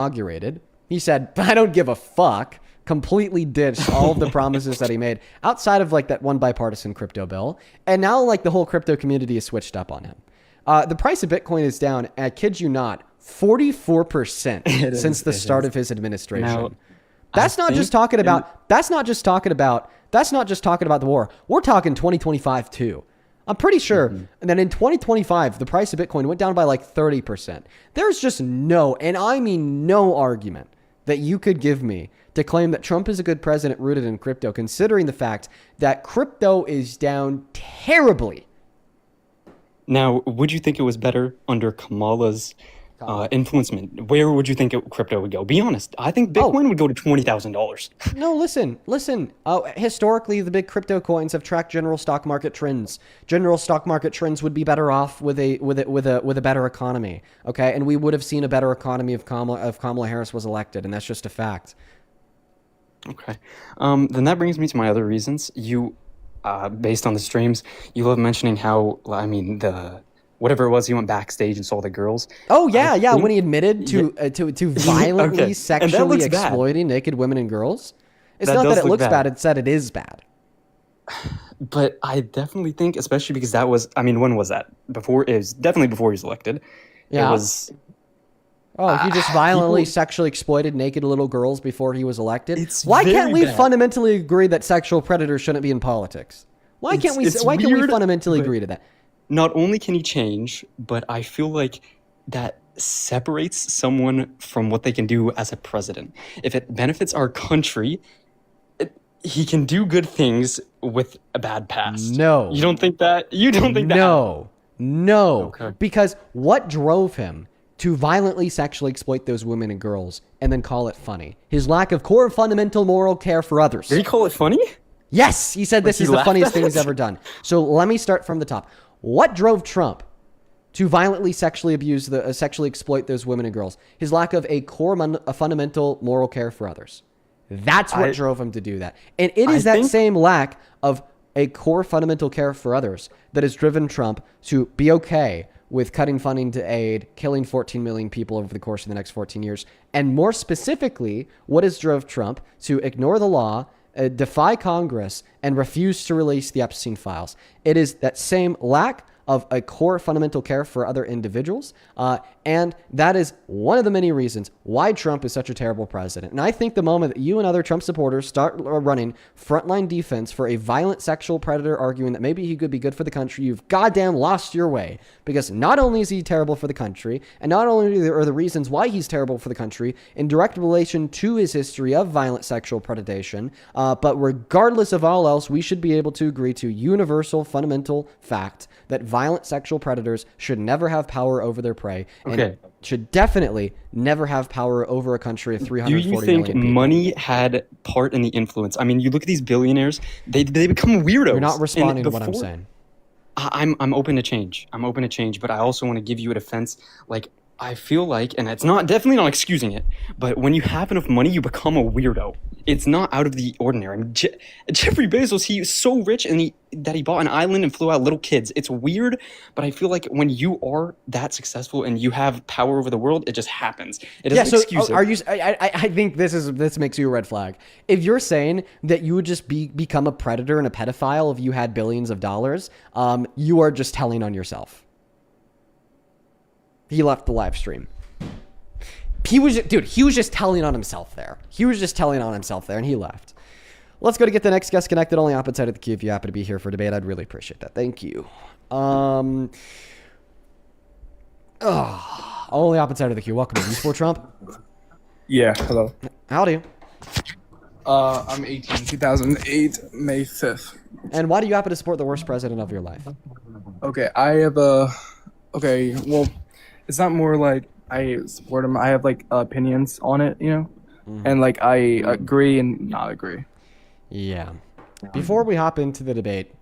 inaugurated, he said, I don't give a fuck, completely ditched all of the promises that he made outside of like that one bipartisan crypto bill. And now like the whole crypto community is switched up on him. The price of Bitcoin is down, I kid you not, 44% since the start of his administration. Now, that's not just talking about the war. We're talking 2025 too. I'm pretty sure that in 2025, the price of Bitcoin went down by like 30%. There's just no, and I mean no argument that you could give me to claim that Trump is a good president rooted in crypto, considering the fact that crypto is down terribly. Now, would you think it was better under Kamala's influence? Where would you think crypto would go? Be honest. I think Bitcoin would go to $20,000. No, listen. Historically, the big crypto coins have tracked general stock market trends. General stock market trends would be better off with a better economy. Okay, and we would have seen a better economy if Kamala Harris was elected, and that's just a fact. Okay, then that brings me to my other reasons. You, based on the streams, you love mentioning how whatever it was, he went backstage and saw the girls. Oh yeah, when he admitted to violently sexually exploiting naked women and girls. It's not that it looks bad; it's that it is bad. But I definitely think, especially because that was, when was that? It was definitely before he was elected. Yeah. It was. Oh, he just violently sexually exploited naked little girls before he was elected. Why can't we fundamentally agree that sexual predators shouldn't be in politics? Why can't we fundamentally agree to that? Not only can he change, but I feel like that separates someone from what they can do as a president. If it benefits our country, he can do good things with a bad past. No. You don't think that? You don't think that? No. Okay. Because what drove him to violently sexually exploit those women and girls and then call it funny? His lack of core fundamental moral care for others. Did he call it funny? Yes, he said this is the funniest thing he's ever done. So let me start from the top. What drove Trump to violently sexually exploit those women and girls? His lack of a fundamental moral care for others. That's what drove him to do that. And it is that same lack of a core fundamental care for others that has driven Trump to be okay with cutting funding to aid, killing 14 million people over the course of the next 14 years. And more specifically, what has drove Trump to ignore the law, defy Congress, and refuse to release the Epstein files. It is that same lack of a core fundamental care for other individuals. And that is one of the many reasons why Trump is such a terrible president. And I think the moment that you and other Trump supporters start running frontline defense for a violent sexual predator arguing that maybe he could be good for the country, you've goddamn lost your way. Because not only is he terrible for the country, and not only are the reasons why he's terrible for the country in direct relation to his history of violent sexual predation, but regardless of all else, we should be able to agree to universal fundamental fact that violent sexual predators should never have power over their prey, and should definitely never have power over a country of 340 million people. Do you think money had part in the influence? You look at these billionaires; they become weirdos. You're not responding to what I'm saying. I'm open to change. But I also want to give you a defense. I feel like, and it's definitely not excusing it, but when you have enough money, you become a weirdo. It's not out of the ordinary. Jeffrey Bezos, he is so rich that he bought an island and flew out little kids. It's weird, but I feel like when you are that successful and you have power over the world, it just happens. It doesn't excuse it. Are you? I think this makes you a red flag. If you're saying that you would just become a predator and a pedophile if you had billions of dollars, you are just telling on yourself. He left the live stream. He was just telling on himself there. And he left. Let's go to get the next guest connected. Only opposite of the queue. If you happen to be here for debate, I'd really appreciate that. Thank you. Only opposite of the queue. Welcome to Esports Trump. Yeah, hello. Howdy. I'm 18, 2008, May 5th. And why do you happen to support the worst president of your life? Okay, well, it's not more like I support him. I have opinions on it, and I agree and not agree. Yeah. Before we hop into the debate,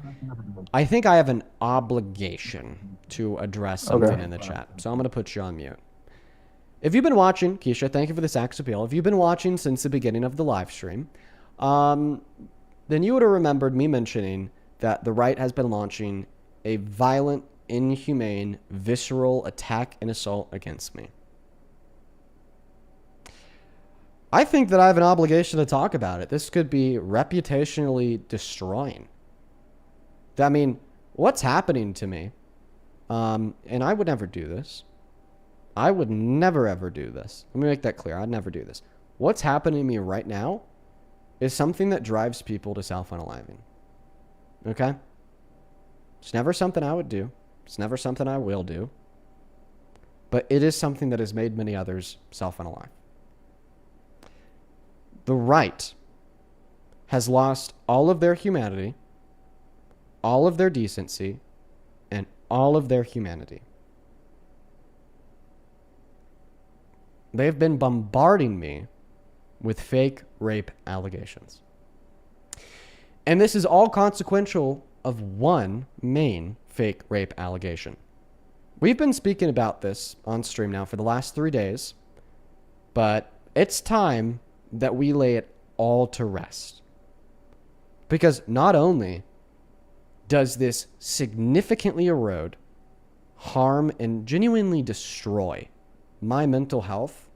I think I have an obligation to address something in the chat. So I'm going to put you on mute. If you've been watching, Keisha, thank you for the sex appeal. If you've been watching since the beginning of the live stream, then you would have remembered me mentioning that the right has been launching a violent, inhumane, visceral attack and assault against me. I think that I have an obligation to talk about it. This could be reputationally destroying. I mean, what's happening to me? And I would never do this. I would never, ever do this. Let me make that clear. I'd never do this. What's happening to me right now is something that drives people to self-unaliving. Okay? It's never something I would do. It's never something I will do. But it is something that has made many others self-unalive. The right has lost all of their humanity, all of their decency, and all of their humanity. They've been bombarding me with fake rape allegations. And this is all consequential of one main fake rape allegation. We've been speaking about this on stream now for the last 3 days, but it's time that we lay it all to rest. Because not only does this significantly erode, harm, and genuinely destroy my mental health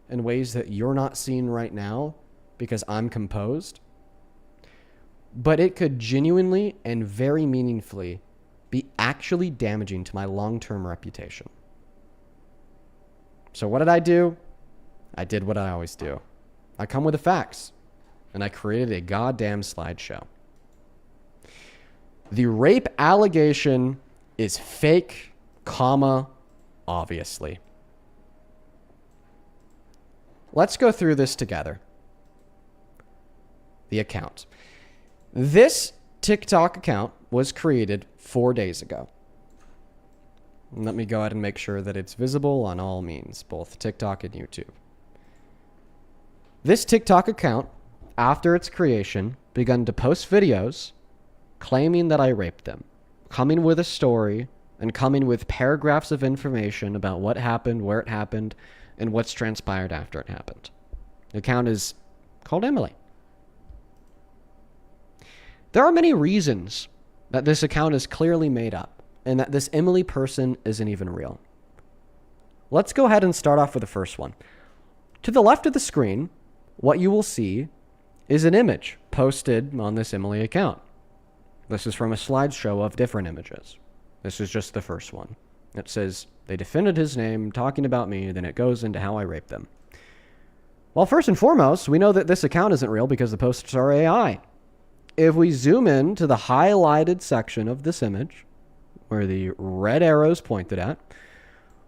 in ways that you're not seeing right now because I'm composed, but it could genuinely and very meaningfully be actually damaging to my long-term reputation. So what did I do? I did what I always do. I come with the facts, and I created a goddamn slideshow. The rape allegation is fake, obviously. Let's go through this together. The account. This TikTok account was created 4 days ago. Let me go ahead and make sure that it's visible on all means, both TikTok and YouTube. This TikTok account, after its creation, began to post videos claiming that I raped them, coming with a story and coming with paragraphs of information about what happened, where it happened, and what's transpired after it happened. The account is called Emily. There are many reasons that this account is clearly made up and that this Emily person isn't even real. Let's go ahead and start off with the first one. To the left of the screen, what you will see is an image posted on this Emily account. This is from a slideshow of different images. This is just the first one. It says, they defended his name, talking about me, then it goes into how I raped them. Well, first and foremost, we know that this account isn't real because the posts are AI. If we zoom in to the highlighted section of this image, where the red arrow's pointed at,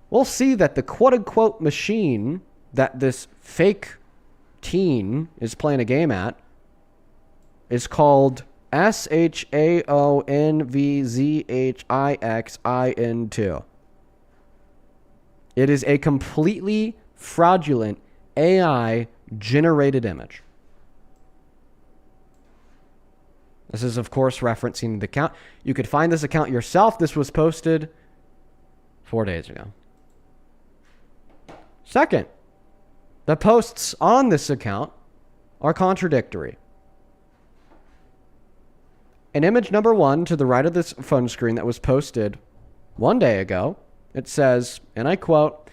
we'll see that the quote-unquote machine that this fake teen is playing a game at is called SHAONVZHIXIN2. It is a completely fraudulent AI-generated image. This is, of course, referencing the account. You could find this account yourself. This was posted 4 days ago. Second, the posts on this account are contradictory. In image number 1 to the right of this phone screen that was posted 1 day ago, it says, and I quote,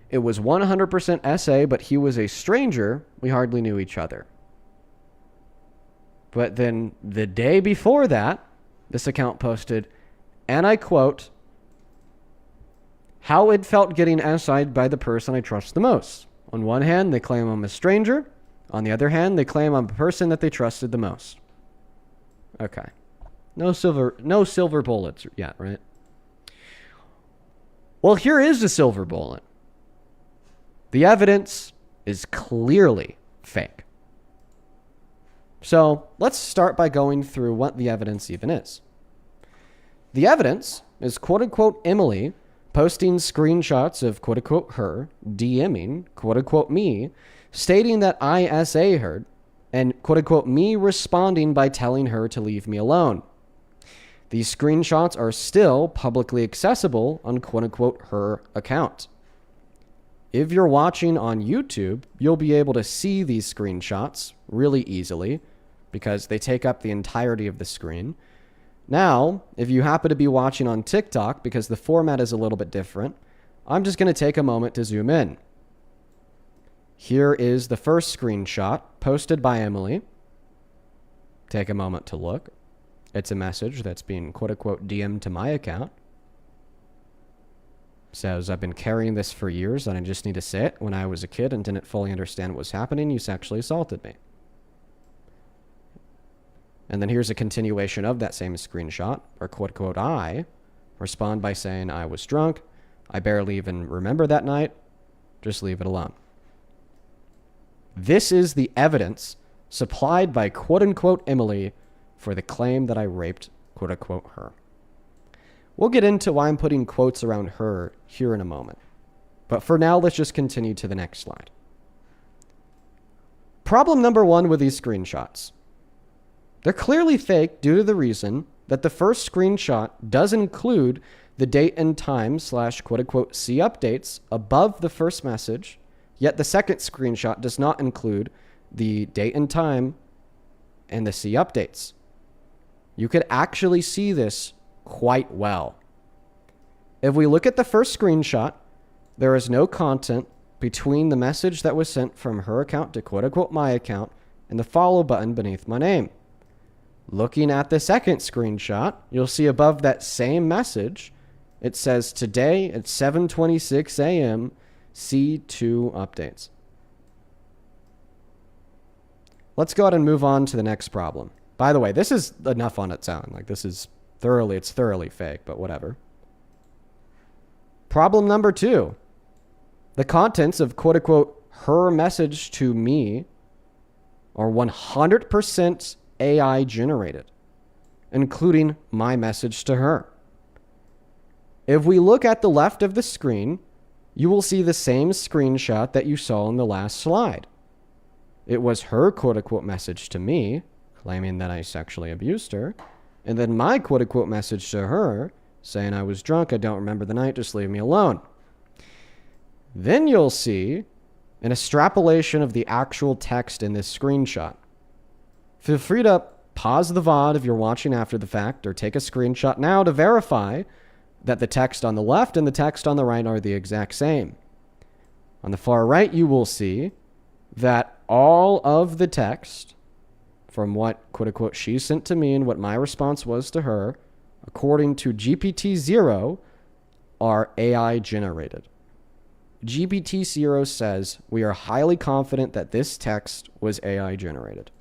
"It was 100% SA, but he was a stranger. We hardly knew each other." But then the day before that, this account posted, and I quote, "How it felt getting SI'd by the person I trust the most. On one hand, they claim I'm a stranger. On the other hand, they claim I'm a person that they trusted the most." Okay. No silver bullets yet, right? Well, here is the silver bullet. The evidence is clearly fake. So let's start by going through what the evidence even is. The evidence is quote-unquote Emily posting screenshots of quote-unquote her, DMing quote-unquote me, stating that I SA her, and quote-unquote me responding by telling her to leave me alone. These screenshots are still publicly accessible on quote-unquote her account. If you're watching on YouTube, you'll be able to see these screenshots really easily because they take up the entirety of the screen. Now, if you happen to be watching on TikTok, because the format is a little bit different, I'm just going to take a moment to zoom in. Here is the first screenshot posted by Emily. Take a moment to look. It's a message that's being quote-unquote DM'd to my account. Says, I've been carrying this for years and I just need to say it. When I was a kid and didn't fully understand what was happening, you sexually assaulted me. And then here's a continuation of that same screenshot, or quote-unquote I respond by saying, I was drunk. I barely even remember that night. Just leave it alone. This is the evidence supplied by quote-unquote Emily for the claim that I raped quote-unquote her. We'll get into why I'm putting quotes around her here in a moment. But for now, let's just continue to the next slide. Problem number one with these screenshots. They're clearly fake due to the reason that the first screenshot does include the date and time / quote-unquote see updates above the first message, yet the second screenshot does not include the date and time and the see updates. You could actually see this quite well. If we look at the first screenshot, there is no content between the message that was sent from her account to quote-unquote my account and the follow button beneath my name. Looking at the second screenshot, you'll see above that same message, it says today at 7:26 a.m. C2 updates. Let's go ahead and move on to the next problem. By the way, this is enough on its own. Like this is it's thoroughly fake, but whatever. Problem number two. The contents of quote-unquote her message to me are 100% AI generated, including my message to her. If we look at the left of the screen, you will see the same screenshot that you saw in the last slide. It was her quote-unquote message to me, claiming that I sexually abused her, and then my quote-unquote message to her, saying I was drunk, I don't remember the night, just leave me alone. Then you'll see an extrapolation of the actual text in this screenshot. Feel free to pause the VOD if you're watching after the fact, or take a screenshot now to verify that the text on the left and the text on the right are the exact same. On the far right, you will see that all of the text from what quote-unquote she sent to me and what my response was to her, according to GPT-0, are AI generated. GPT-0 says we are highly confident that this text was AI generated.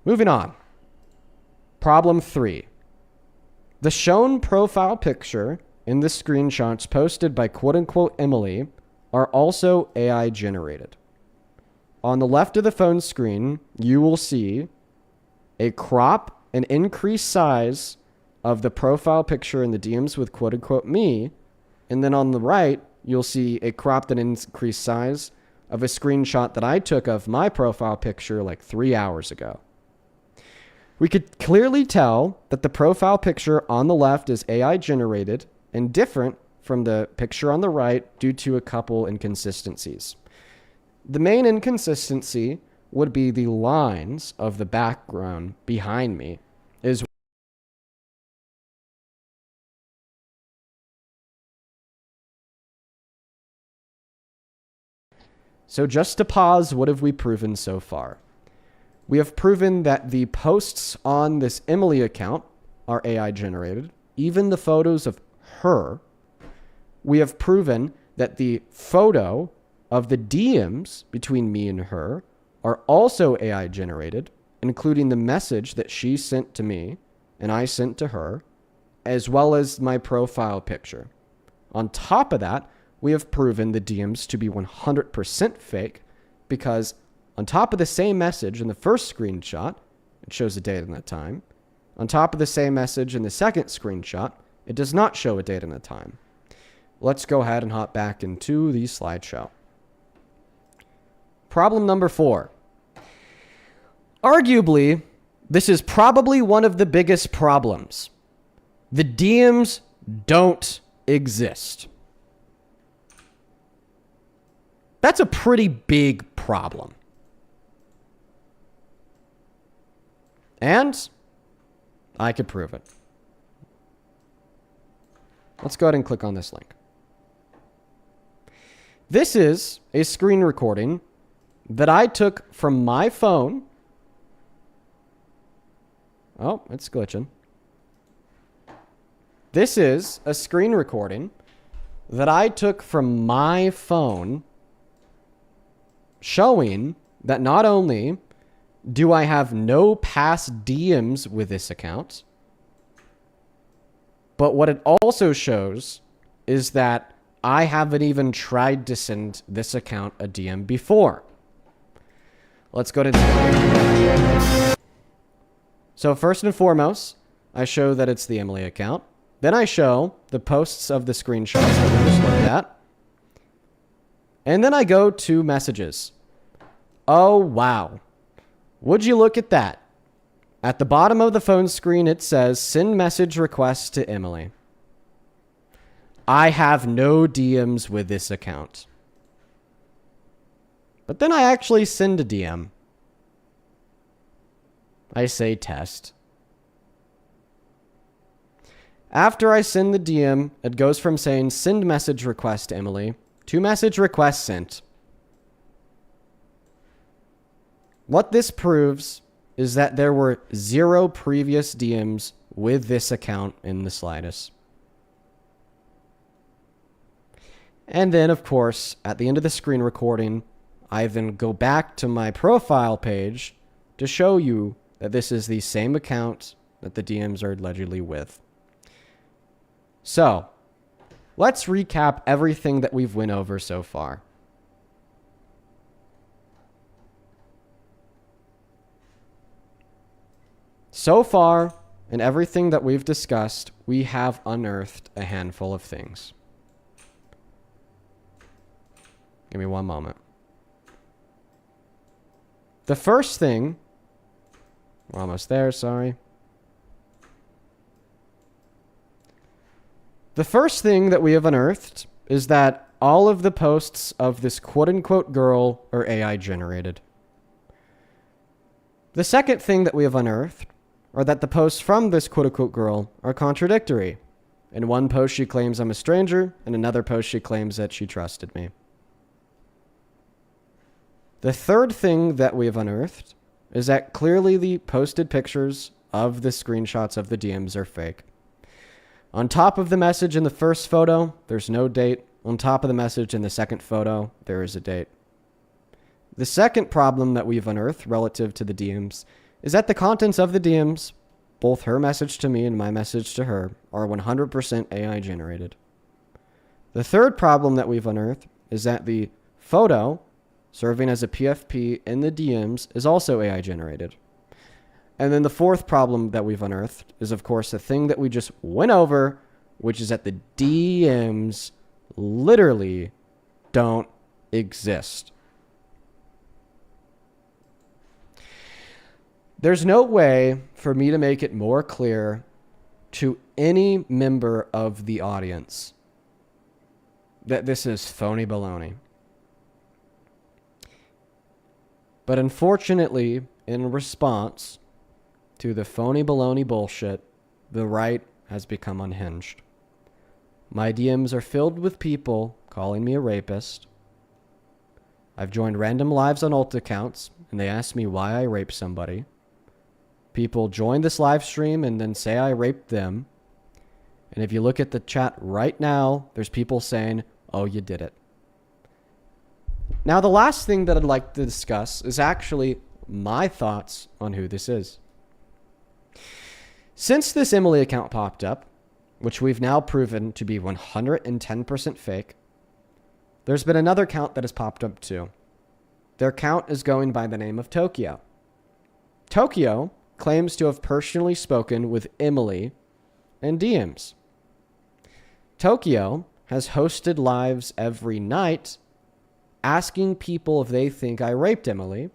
Moving on. Problem 3. The shown profile picture in the screenshots posted by quote-unquote Emily are also AI generated. On the left of the phone screen, you will see a crop and increased size of the profile picture in the DMs with quote-unquote me, and then on the right, you'll see a cropped and increased size of a screenshot that I took of my profile picture like 3 hours ago. We could clearly tell that the profile picture on the left is AI generated and different from the picture on the right due to a couple inconsistencies. The main inconsistency would be the lines of the background behind me is so just to pause, what have we proven so far? We have proven that the posts on this Emily account are AI generated, even the photos of her. We have proven that the photo of the DMs between me and her are also AI generated, including the message that she sent to me and I sent to her, as well as my profile picture. On top of that, we have proven the DMs to be 100% fake because on top of the same message in the first screenshot, it shows a date and a time. On top of the same message in the second screenshot, it does not show a date and a time. Let's go ahead and hop back into the slideshow. Problem number 4. Arguably, this is probably one of the biggest problems. The DMs don't exist. That's a pretty big problem. And I could prove it. Let's go ahead and click on this link. This is a screen recording that I took from my phone. Oh, it's glitching. This is a screen recording that I took from my phone showing that not only do I have no past DMs with this account, but what it also shows is that I haven't even tried to send this account a DM before. Let's go to... So first and foremost, I show that it's the Emily account. Then I show the posts of the screenshots that we just looked at. And then I go to messages. Oh, wow. Would you look at that? At the bottom of the phone screen, it says, send message request to Emily. I have no DMs with this account. But then I actually send a DM. I say test. After I send the DM, it goes from saying send message request to Emily to message request sent. What this proves is that there were 0 previous DMs with this account in the slightest. And then, of course, at the end of the screen recording, I then go back to my profile page to show you that this is the same account that the DMs are allegedly with. So, let's recap everything that we've went over so far. So far, in everything that we've discussed, we have unearthed a handful of things. Give me one moment. The first thing, we're almost there, sorry. The first thing that we have unearthed is that all of the posts of this quote-unquote girl are AI generated. The second thing that we have unearthed are that the posts from this quote-unquote girl are contradictory. In one post, she claims I'm a stranger. In another post, she claims that she trusted me. The third thing that we have unearthed is that clearly the posted pictures of the screenshots of the DMs are fake. On top of the message in the first photo, there's no date. On top of the message in the second photo, there is a date. The second problem that we've unearthed relative to the DMs is that the contents of the DMs, both her message to me and my message to her, are 100% AI generated. The third problem that we've unearthed is that the photo serving as a PFP in the DMs is also AI generated. And then the fourth problem that we've unearthed is, of course, the thing that we just went over, which is that the DMs literally don't exist. There's no way for me to make it more clear to any member of the audience that this is phony baloney. But unfortunately, in response to the phony baloney bullshit, the right has become unhinged. My DMs are filled with people calling me a rapist. I've joined random lives on alt accounts, and they ask me why I raped somebody. People join this live stream and then say I raped them. And if you look at the chat right now, there's people saying, oh, you did it. Now, the last thing that I'd like to discuss is actually my thoughts on who this is. Since this Emily account popped up, which we've now proven to be 110% fake, there's been another account that has popped up too. Their account is going by the name of Tokyo. Tokyo claims to have personally spoken with Emily in DMs. Tokyo has hosted lives every night asking people if they think I raped Emily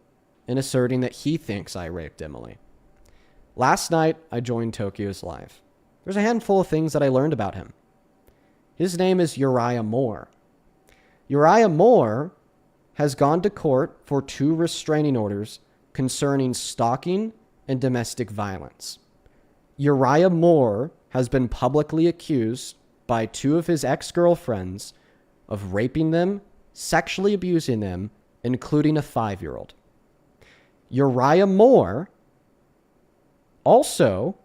and asserting that he thinks I raped Emily. Last night, I joined Tokyo's live. There's a handful of things that I learned about him. His name is Uriah Moore. Uriah Moore has gone to court for 2 restraining orders concerning stalking and domestic violence. Uriah Moore has been publicly accused by 2 of his ex-girlfriends of raping them, sexually abusing them, including a 5-year-old. Uriah Moore also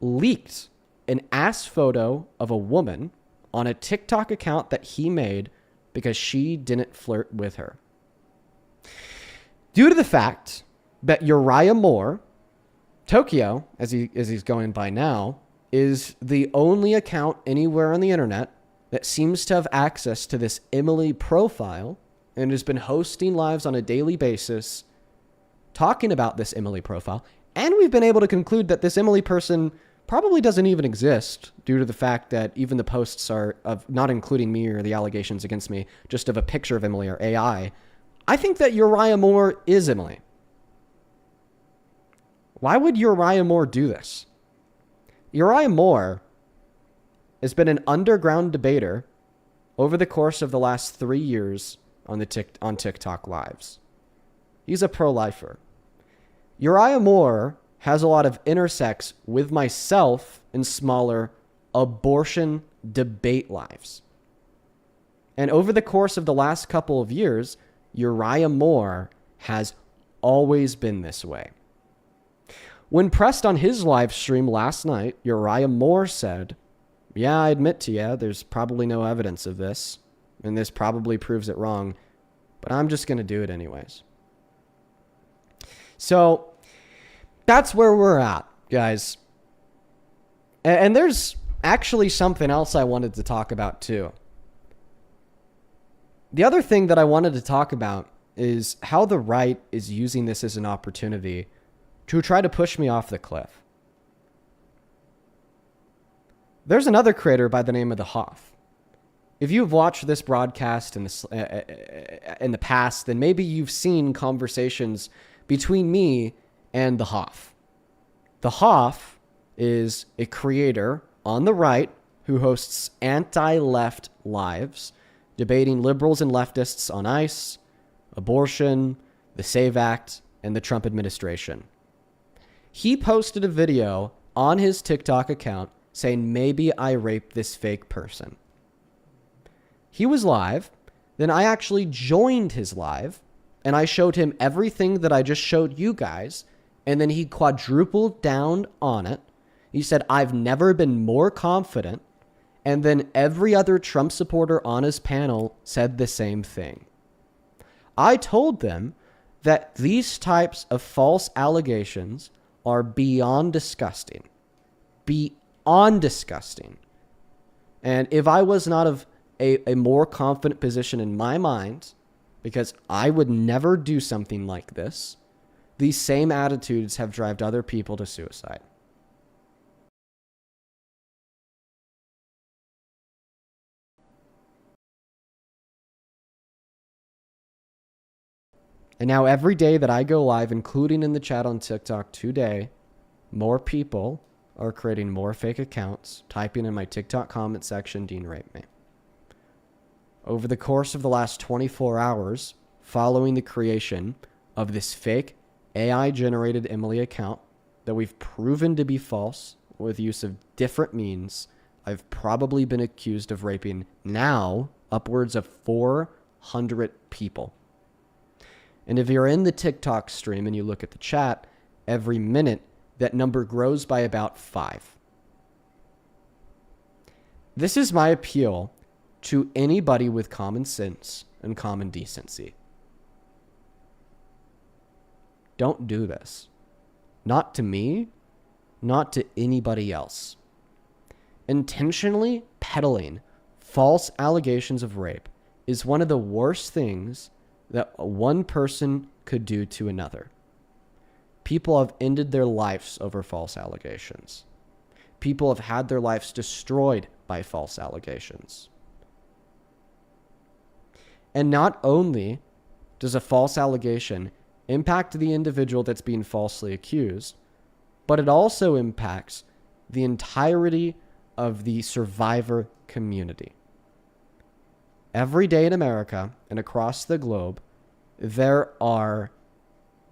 leaked an ass photo of a woman on a TikTok account that he made because she didn't flirt with her. Due to the fact that Uriah Moore, Tokyo, as he's going by now, is the only account anywhere on the internet that seems to have access to this Emily profile and has been hosting lives on a daily basis talking about this Emily profile. And we've been able to conclude that this Emily person probably doesn't even exist due to the fact that even the posts are of not including me or the allegations against me, just of a picture of Emily or AI. I think that Uriah Moore is Emily. Why would Uriah Moore do this? Uriah Moore has been an underground debater over the course of the last 3 years on TikTok lives. He's a pro-lifer. Uriah Moore has a lot of intersex with myself in smaller abortion debate lives. And over the course of the last couple of years, Uriah Moore has always been this way. When pressed on his live stream last night, Uriah Moore said, "Yeah, I admit to you, there's probably no evidence of this, and this probably proves it wrong, but I'm just going to do it anyways." So that's where we're at, guys. And there's actually something else I wanted to talk about too. The other thing that I wanted to talk about is how the right is using this as an opportunity to try to push me off the cliff. There's another creator by the name of the Hoff. If you've watched this broadcast in the past, then maybe you've seen conversations between me and the Hoff. The Hoff is a creator on the right who hosts anti-left lives, debating liberals and leftists on ICE, abortion, the SAVE Act, and the Trump administration. He posted a video on his TikTok account saying, "Maybe I raped this fake person." He was live. Then I actually joined his live and I showed him everything that I just showed you guys. And then he quadrupled down on it. He said, "I've never been more confident." And then every other Trump supporter on his panel said the same thing. I told them that these types of false allegations are beyond disgusting. Beyond disgusting. And if I was not of a more confident position in my mind, because I would never do something like this, these same attitudes have driven other people to suicide. And now every day that I go live, including in the chat on TikTok today, more people are creating more fake accounts, typing in my TikTok comment section, "Dean raped me." Over the course of the last 24 hours, following the creation of this fake AI-generated Emily account that we've proven to be false with use of different means, I've probably been accused of raping now upwards of 400 people. And if you're in the TikTok stream and you look at the chat, every minute that number grows by about 5. This is my appeal to anybody with common sense and common decency. Don't do this. Not to me, not to anybody else. Intentionally peddling false allegations of rape is one of the worst things that one person could do to another. People have ended their lives over false allegations. People have had their lives destroyed by false allegations. And not only does a false allegation impact the individual that's being falsely accused, but it also impacts the entirety of the survivor community. Every day in America and across the globe, there are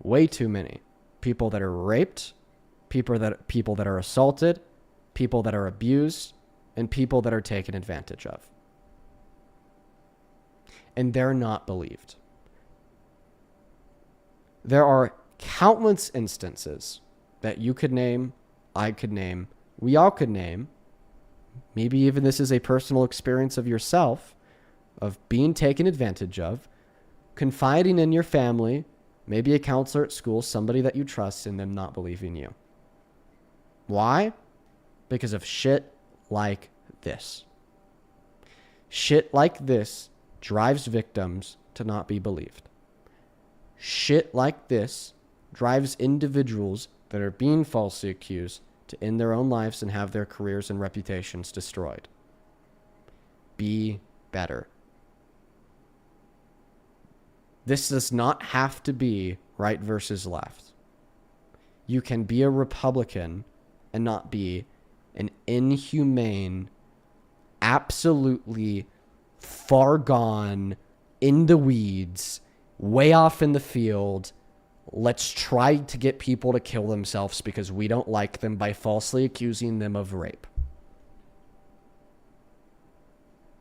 way too many people that are raped, people that are assaulted, people that are abused, and people that are taken advantage of. and they're not believed. There are countless instances that you could name, I could name, we all could name. Maybe even this is a personal experience of yourself, of being taken advantage of, confiding in your family, maybe a counselor at school, somebody that you trust, and them not believing you. Why? Because of shit like this. Shit like this drives victims to not be believed. Shit like this drives individuals that are being falsely accused to end their own lives and have their careers and reputations destroyed. Be better. This does not have to be right versus left. You can be a Republican and not be an inhumane, absolutely far gone, in the weeds, way off in the field. Let's try to get people to kill themselves because we don't like them by falsely accusing them of rape.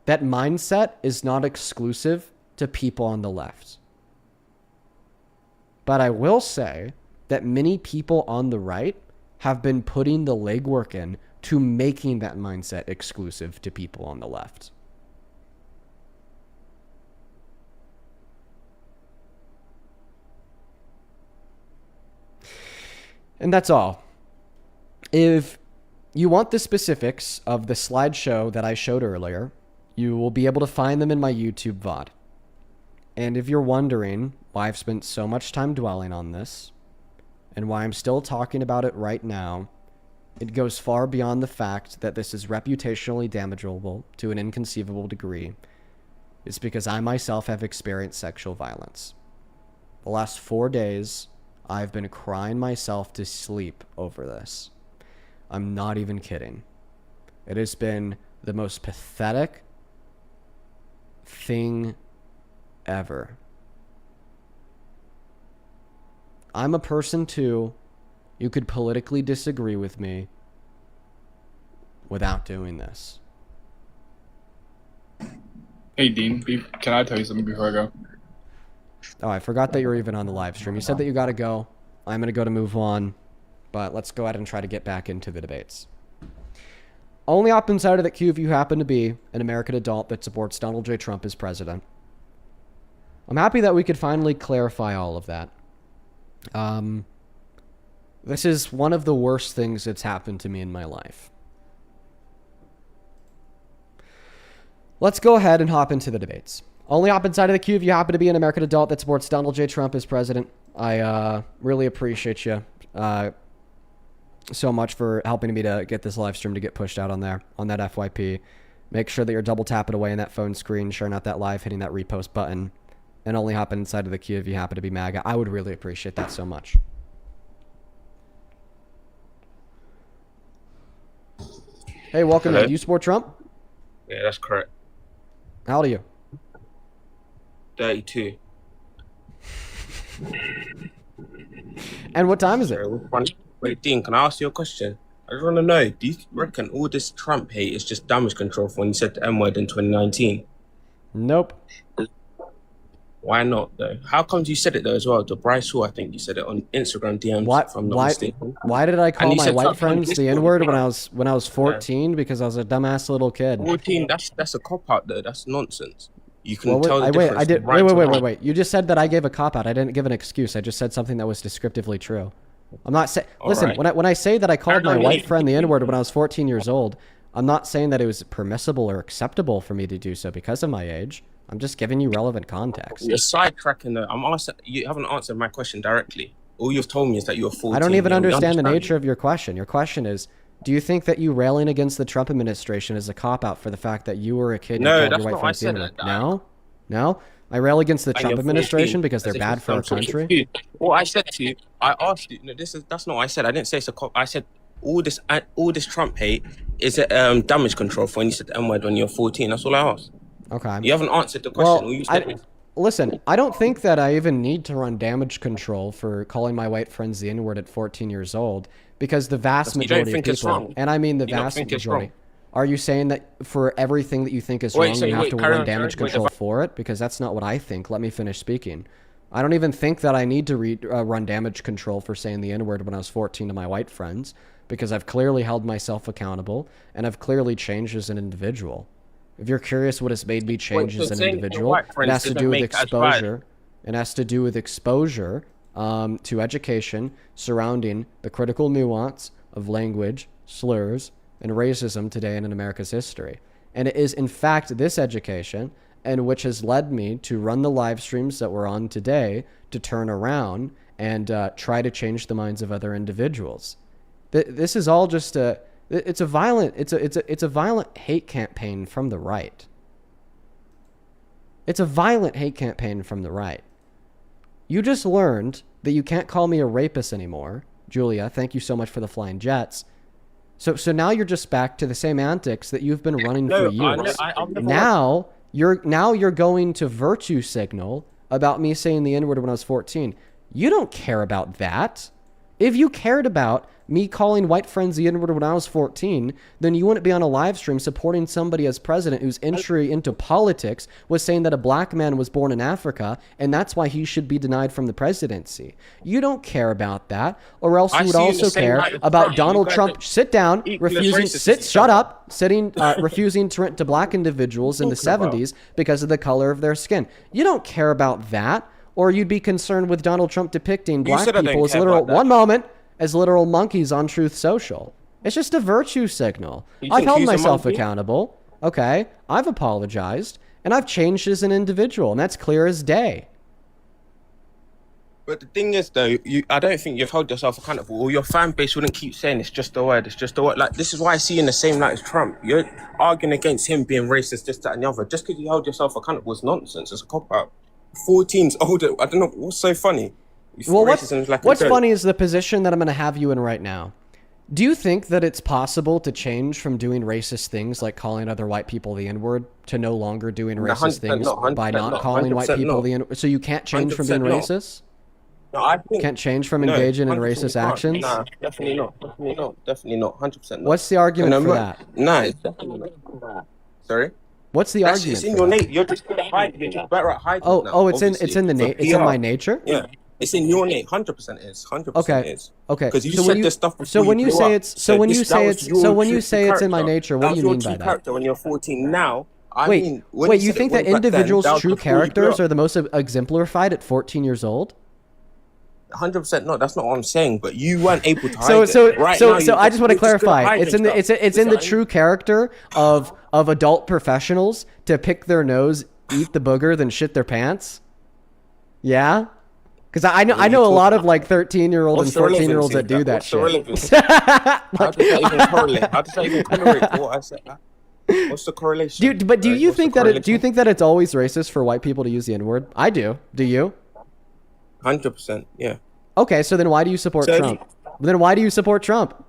That mindset is not exclusive to people on the left. But I will say that many people on the right have been putting the legwork in to making that mindset exclusive to people on the left. And that's all. If you want the specifics of the slideshow that I showed earlier, you will be able to find them in my YouTube VOD. And if you're wondering why I've spent so much time dwelling on this, and why I'm still talking about it right now, it goes far beyond the fact that this is reputationally damageable to an inconceivable degree. It's because I myself have experienced sexual violence. The last 4 days, I've been crying myself to sleep over this. I'm not even kidding. It has been the most pathetic thing ever. I'm a person too. You could politically disagree with me without doing this. Hey, Dean, can I tell you something before I go? Oh, I forgot that you're even on the live stream. You said that you got to go. I'm going to go to move on, but let's go ahead and try to get back into the debates. Only opposite side of that queue if you happen to be an American adult that supports Donald J. Trump as president. I'm happy that we could finally clarify all of that. This is one of the worst things that's happened to me in my life. Let's go ahead and hop into the debates. Only opposite side of the queue if you happen to be an American adult that supports Donald J. Trump as president. I really appreciate you so much for helping me to get this live stream to get pushed out on there, on that FYP. Make sure that you're double tapping away in that phone screen, sharing out that live, hitting that repost button, and only hopping inside of the queue if you happen to be MAGA. I would really appreciate that so much. Hey, welcome. Hello? Do you support Trump? Yeah, that's correct. How old are you? 32. And what time is it? Sorry, which one? Wait, Dean, can I ask you a question? I just want to know, do you reckon all this Trump hate is just damage control for when you said the M-word in 2019? Nope. Why not, though? How come you said it, though, as well? To Bryce Hall, I think you said it on Instagram DMs, if I'm not mistaken. Why did I call And you my said white Trump friends on the Discord. N-word when I was 14? Because I was a dumbass little kid. 14, that's a cop-out, though. That's nonsense. You can tell the difference. I did. from right to wrong. Wait. You just said that I gave a cop out. I didn't give an excuse. I just said something that was descriptively true. I'm not saying. Listen, right. when I say that I called my know white you- friend the N-word when I was 14 years old, I'm not saying that it was permissible or acceptable for me to do so because of my age. I'm just giving you relevant context. You're sidetracking, though. I'm asking, you haven't answered my question directly. All you've told me is that you're 14. I don't even Yeah, we understand the understand. nature of your question. Your question is, do you think that you railing against the Trump administration is a cop-out for the fact that you were a kid and No, you called that's your white not what I friends the said. N-word? No? No? I rail against the And Trump you're 14. administration because they're As if bad it's for our some sort of country? excuse. What I said to you, I asked you. No, that's not what I said. I didn't say it's a cop. I said all this Trump hate is it damage control for when you said the M-word when you're 14. That's all I asked. Okay. You haven't answered the question. Well, All you said was, listen, I don't think that I even need to run damage control for calling my white friends the N-word at 14 years old because the vast You don't majority of think it's people, wrong? and I mean the You don't vast think it's majority. wrong? Are you saying that for everything that you think is Wait, wrong, so you have wait, to carry run on, damage carry on. Wait, control for it? Because that's not what I think. Let me finish speaking. I don't even think that I need to run damage control for saying the N-word when I was 14 to my white friends, because I've clearly held myself accountable, and I've clearly changed as an individual. If you're curious what has made me change so as an saying your individual, white it friends has to doesn't do with make it as bad. exposure. It has to do with exposure to education surrounding the critical nuance of language, slurs, and racism today and in America's history. And it is, in fact, this education and which has led me to run the live streams that we're on today to turn around and try to change the minds of other individuals. This is all just it's a violent hate campaign from the right. It's a violent hate campaign from the right. You just learned that you can't call me a rapist anymore, Julia. Thank you so much for the flying jets. So now you're just back to the same antics that you've been running for years. Now you're going to virtue signal about me saying the N-word when I was 14. You don't care about that. If you cared about me calling white friends the N-word when I was 14, then you wouldn't be on a live stream supporting somebody as president whose entry into politics was saying that a black man was born in Africa and that's why he should be denied from the presidency. You don't care about that, or else you would also care about Donald Trump. Sit down, refusing to rent to black individuals in the 70s because of the color of their skin. You don't care about that, or you'd be concerned with Donald Trump depicting black people as literal monkeys on Truth Social. It's just a virtue signal. I've held myself accountable. Okay, I've apologized, and I've changed as an individual, and that's clear as day. But the thing is, though, I don't think you've held yourself accountable, or your fan base wouldn't keep saying it's just a word, it's just a word. Like, this is why I see you in the same light as Trump. You're arguing against him being racist, this, that, and the other. Just because you held yourself accountable is nonsense. It's a cop-out. 14's older. I don't know. What's so funny? Well, what's funny is the position that I'm going to have you in right now. Do you think that it's possible to change from doing racist things like calling other white people the N-word to no longer doing racist things by not calling white people the N-word? So you can't change from being racist? No, I think... Can't change from engaging in racist actions? Nah, definitely not. Definitely not. 100% not. What's the argument for that? Nah, it's definitely not. Sorry? What's the argument? It's in your nature. You're just hiding. You're just better at hiding. It's in my nature? Yeah. It's in your name. 100% is. 100% is. Okay. Because you said this stuff before. So when you say it's in my nature, what do you mean by that? Character when you're 14 now. Wait, you think that individuals' true characters are the most exemplified at 14 years old? 100% no, that's not what I'm saying. But you weren't able to hide it. So I just want to clarify. It's in the true character of adult professionals to pick their nose, eat the booger, then shit their pants. Yeah. Because I know a lot of like 13-year-old and 14-year-olds that do that shit. How does that even correlate? How does that even correlate to what I said? What's the correlation? Do you think that it's always racist for white people to use the N-word? I do. Do you? 100%. Yeah. Okay, so then why do you support Trump? Then why do you support Trump?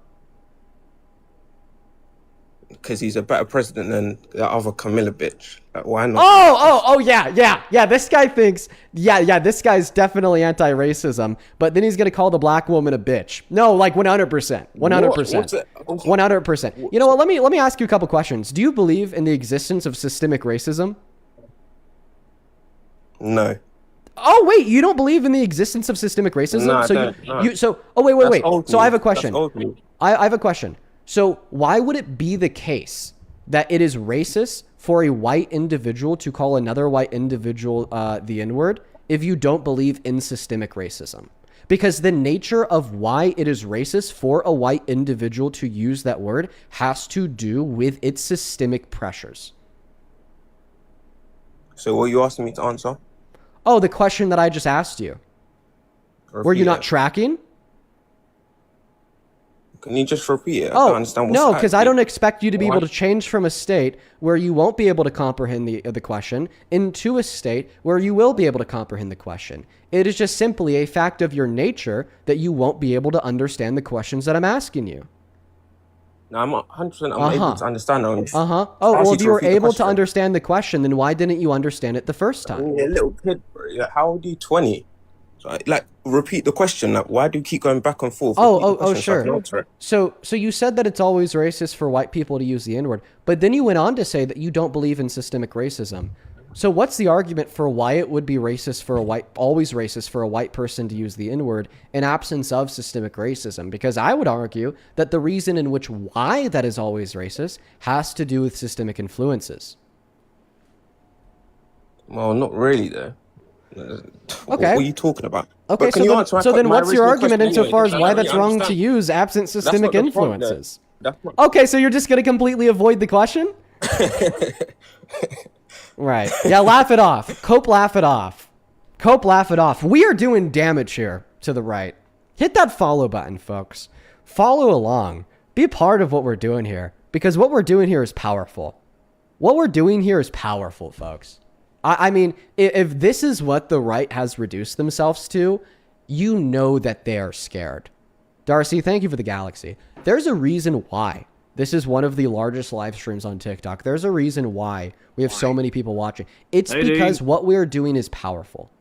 Because he's a better president than that other Camilla bitch. Like, why not? Yeah. This guy thinks, this guy's definitely anti-racism, but then he's gonna call the black woman a bitch. No, like 100%, 100%. You know what? Let me ask you a couple questions. Do you believe in the existence of systemic racism? No. Oh wait, you don't believe in the existence of systemic racism? No, wait. So I have a question. I have a question. So why would it be the case that it is racist for a white individual to call another white individual the N-word if you don't believe in systemic racism? Because the nature of why it is racist for a white individual to use that word has to do with its systemic pressures. So what are you asking me to answer? Oh, the question that I just asked you. Were you not tracking? Can you just repeat it? I Oh, don't understand what's no, because I happening. don't expect you to be able to change from a state where you won't be able to comprehend the question into a state where you will be able to comprehend the question. It is just simply a fact of your nature that you won't be able to understand the questions that I'm asking you. No, I'm 100%. I'm able to understand. Oh, well, if you were able to understand the question, then why didn't you understand it the first time? You're a little kid, bro. Like, how old are you? 20? Like, repeat the question. Like, why do you keep going back and forth? Oh, Repeat the oh, question so I can sure. answer it. So you said that it's always racist for white people to use the N-word, but then you went on to say that you don't believe in systemic racism. So what's the argument for why it would be racist for always racist for a white person to use the N-word in absence of systemic racism? Because I would argue that the reason in which why that is always racist has to do with systemic influences. Well, not really, though. Okay. What are you talking about? Okay, But can you answer so then my what's your original argument question insofar as anyway? why I don't that's really wrong to understand. use absent That's systemic not the point, though. influences? That's not. Okay, so you're just going to completely avoid the question? Right. Yeah, laugh it off. Cope, laugh it off. Cope, laugh it off. We are doing damage here to the right. Hit that follow button, folks. Follow along. Be part of what we're doing here. Because what we're doing here is powerful. What we're doing here is powerful, folks. I mean, if this is what the right has reduced themselves to, you know that they are scared. Darcy, thank you for the galaxy. There's a reason why this is one of the largest live streams on TikTok. There's a reason why we have so many people watching. It's because what we're doing is powerful.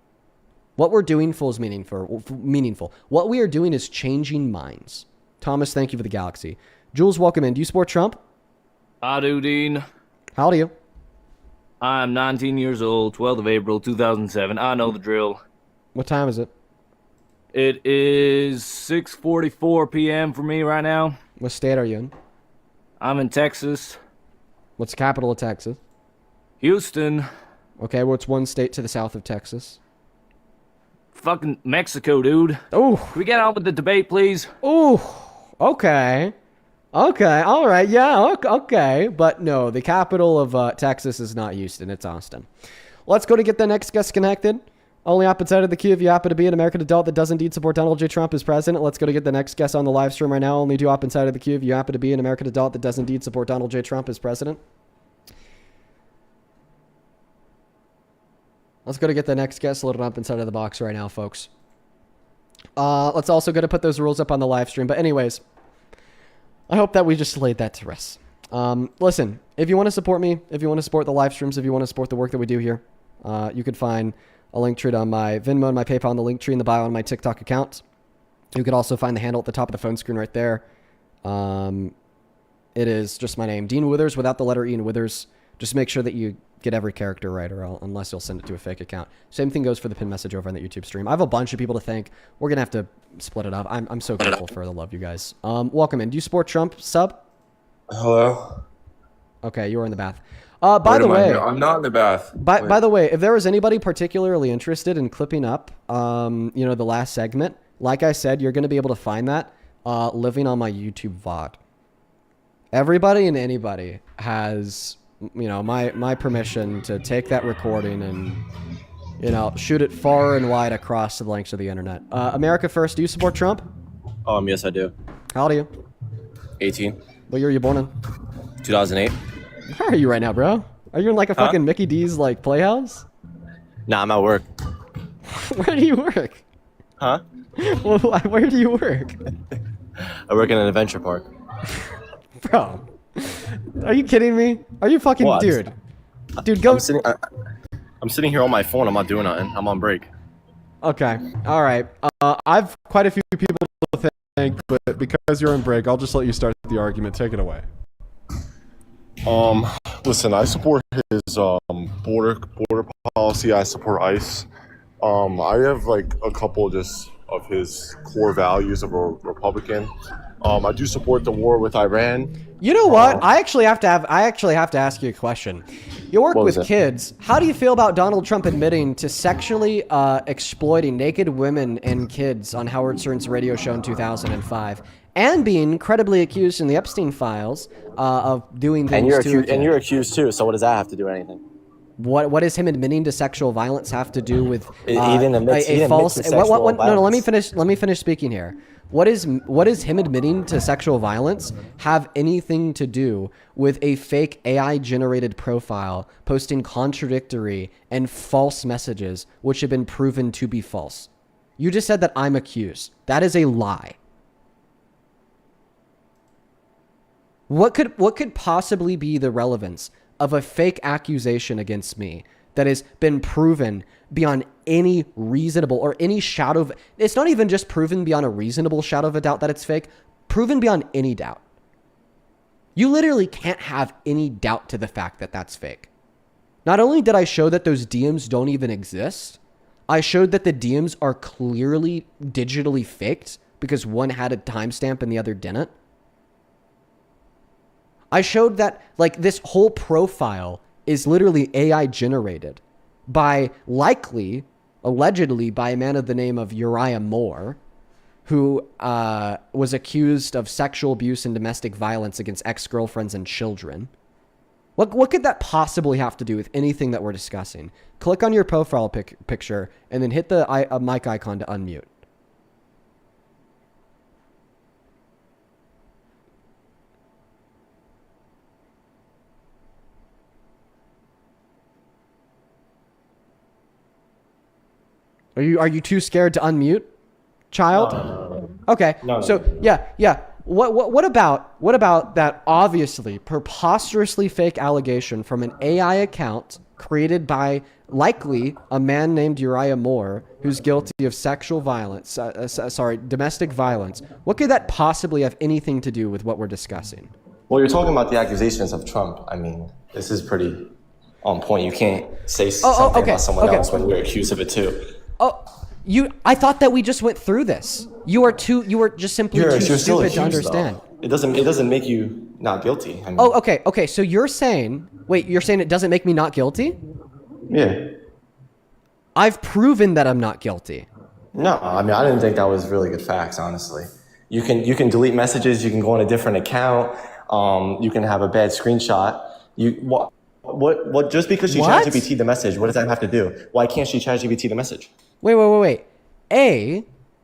What we're doing is meaningful. What we are doing is changing minds. Thomas, thank you for the galaxy. Jules, welcome in. Do you support Trump? I do, Dean. How old are you? I'm 19 years old, 12th of April, 2007. I know the drill. What time is it? It is 6:44 p.m. for me right now. What state are you in? I'm in Texas. What's the capital of Texas? Houston. Okay, what's one state to the south of Texas? Fucking Mexico, dude. Oh, Can we get on with the debate, please? oh, okay. Okay, all right, yeah, okay. But no, the capital of Texas is not Houston, it's Austin. Let's go to get the next guest connected. Only up inside of the queue if you happen to be an American adult that does indeed support Donald J. Trump as president. Let's go to get the next guest on the live stream right now. Only do up inside of the queue if you happen to be an American adult that does indeed support Donald J. Trump as president. Let's go to get the next guest loaded up inside of the box right now, folks. Let's also go to put those rules up on the live stream. But anyways, I hope that we just laid that to rest. Listen, if you want to support me, if you want to support the live streams, if you want to support the work that we do here, you could find a link tree on my Venmo and my PayPal, and the link tree in the bio on my TikTok account. You could also find the handle at the top of the phone screen right there. It is just my name, Dean Withers, without the letter E in Withers. Just make sure that you get every character right, unless you'll send it to a fake account. Same thing goes for the pin message over on the YouTube stream. I have a bunch of people to thank. We're gonna have to split it up. I'm so grateful for the love, you guys. Welcome in. Do you support Trump? Sub? Hello? Okay, you were in the bath. By the way, I'm not in the bath. By the way, if there was anybody particularly interested in clipping up, the last segment, like I said, you're going to be able to find that living on my YouTube VOD. Everybody and anybody has, my permission to take that recording and, shoot it far and wide across the lengths of the internet. America First, do you support Trump? Yes, I do. How old are you? 18. What year are you born in? 2008. Where are you right now, bro? Are you in like a fucking Mickey D's like playhouse? Nah, I'm at work. Where do you work? Huh? Where do you work? I work in an adventure park. Bro, are you kidding me? Are you fucking What? dude? Dude, go. I'm sitting here on my phone. I'm not doing nothing. I'm on break. Okay, all right. I've quite a few people to thank, but because you're on break, I'll just let you start the argument. Take it away. Listen, I support his border policy. I support ICE. I have like a couple just of his core values of a Republican. I do support the war with Iran. You know what? I actually have to ask you a question. You work with kids. How do you feel about Donald Trump admitting to sexually exploiting naked women and kids on Howard Stern's radio show in 2005? And being credibly accused in the Epstein files of doing things And you're accused too, so what does that have to do with anything? What does him admitting to sexual violence have to do with He didn't admit to sexual No, violence. let me finish speaking here. What is him admitting to sexual violence have anything to do with a fake AI generated profile posting contradictory and false messages which have been proven to be false? You just said that I'm accused. That is a lie. What could possibly be the relevance of a fake accusation against me that has been proven beyond any reasonable or any shadow of, it's not even just proven beyond a reasonable shadow of a doubt that it's fake, proven beyond any doubt. You literally can't have any doubt to the fact that that's fake. Not only did I show that those DMs don't even exist, I showed that the DMs are clearly digitally faked because one had a timestamp and the other didn't. I showed that like this whole profile is literally AI generated by allegedly by a man of the name of Uriah Moore, who was accused of sexual abuse and domestic violence against ex-girlfriends and children. What could that possibly have to do with anything that we're discussing? Click on your profile picture and then hit the mic icon to unmute. Are you too scared to unmute, child? No. Okay. No. So yeah. What about that obviously preposterously fake allegation from an AI account created by likely a man named Uriah Moore who's guilty of sexual violence, domestic violence? What could that possibly have anything to do with what we're discussing? Well, you're talking about the accusations of Trump. I mean, this is pretty on point. You can't say something about someone else when you're accused of it too. I thought that we just went through this. You are just simply too stupid to understand. Though. It doesn't make you not guilty. I mean, okay. So you're saying it doesn't make me not guilty? Yeah. I've proven that I'm not guilty. No, I mean, I didn't think that was really good facts, honestly. You can delete messages. You can go on a different account. You can have a bad screenshot. What? Just because she ChatGPT the message, what does that have to do? Why can't she ChatGPT the message? Wait.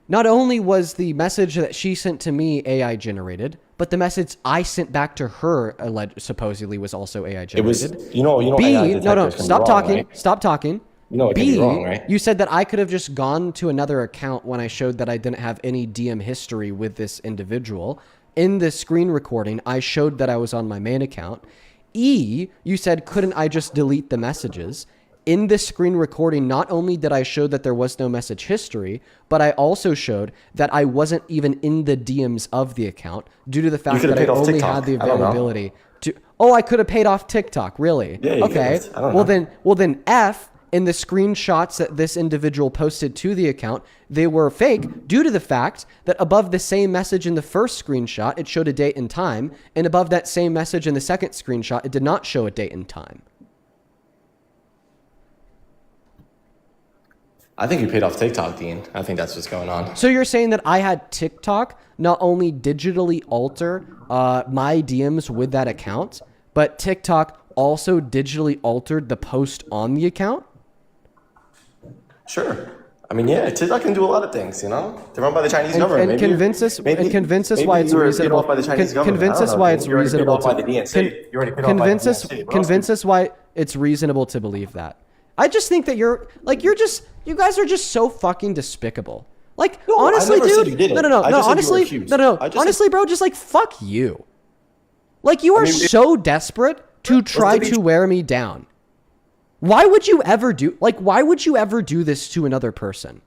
Not only was the message that she sent to me AI generated, but the message I sent back to her supposedly was also AI generated. It was, AI stop talking. Right? Stop talking. You know it can be wrong, right? You said that I could have just gone to another account when I showed that I didn't have any DM history with this individual. In the screen recording, I showed that I was on my main account. You said, couldn't I just delete the messages? In this screen recording, not only did I show that there was no message history, but I also showed that I wasn't even in the DMs of the account due to the fact that I only had the availability to. Oh, I could have paid off TikTok, really? Yeah, okay. Well then, in the screenshots that this individual posted to the account, they were fake due to the fact that above the same message in the first screenshot, it showed a date and time, and above that same message in the second screenshot, it did not show a date and time. I think you paid off TikTok, Dean. I think that's what's going on. So you're saying that I had TikTok not only digitally alter my DMs with that account, but TikTok also digitally altered the post on the account? Sure. I mean, yeah, TikTok can do a lot of things, you know? They're run by the Chinese government. And convince us why it's reasonable. Convince us why it's reasonable to convince us why it's reasonable to believe that. I just think that you guys are just so fucking despicable. Like, no, honestly, dude. No. Honestly, bro, just like, fuck you. Like, you are so desperate to try to wear me down. Why would you ever do this to another person?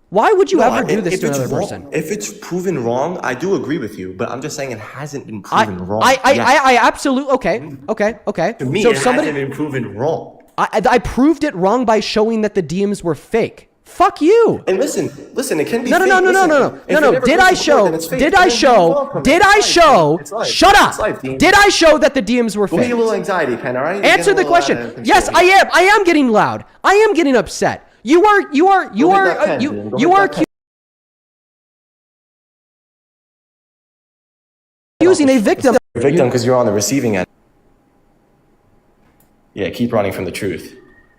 Why would you ever do this to another person? If it's proven wrong, I do agree with you, but I'm just saying it hasn't been proven wrong. I absolutely, okay. To me, hasn't been proven wrong. I proved it wrong by showing that the DMs were fake. Fuck you. And listen, it can be no. Did I show? Shut up. Did I show that the DMs were fake? Give me a little anxiety, Pen, all right? Answer the question. Yes, I am. I am getting loud. I am getting upset. You are accusing a victim. Victim because you're on the receiving end. Yeah, keep running from the truth.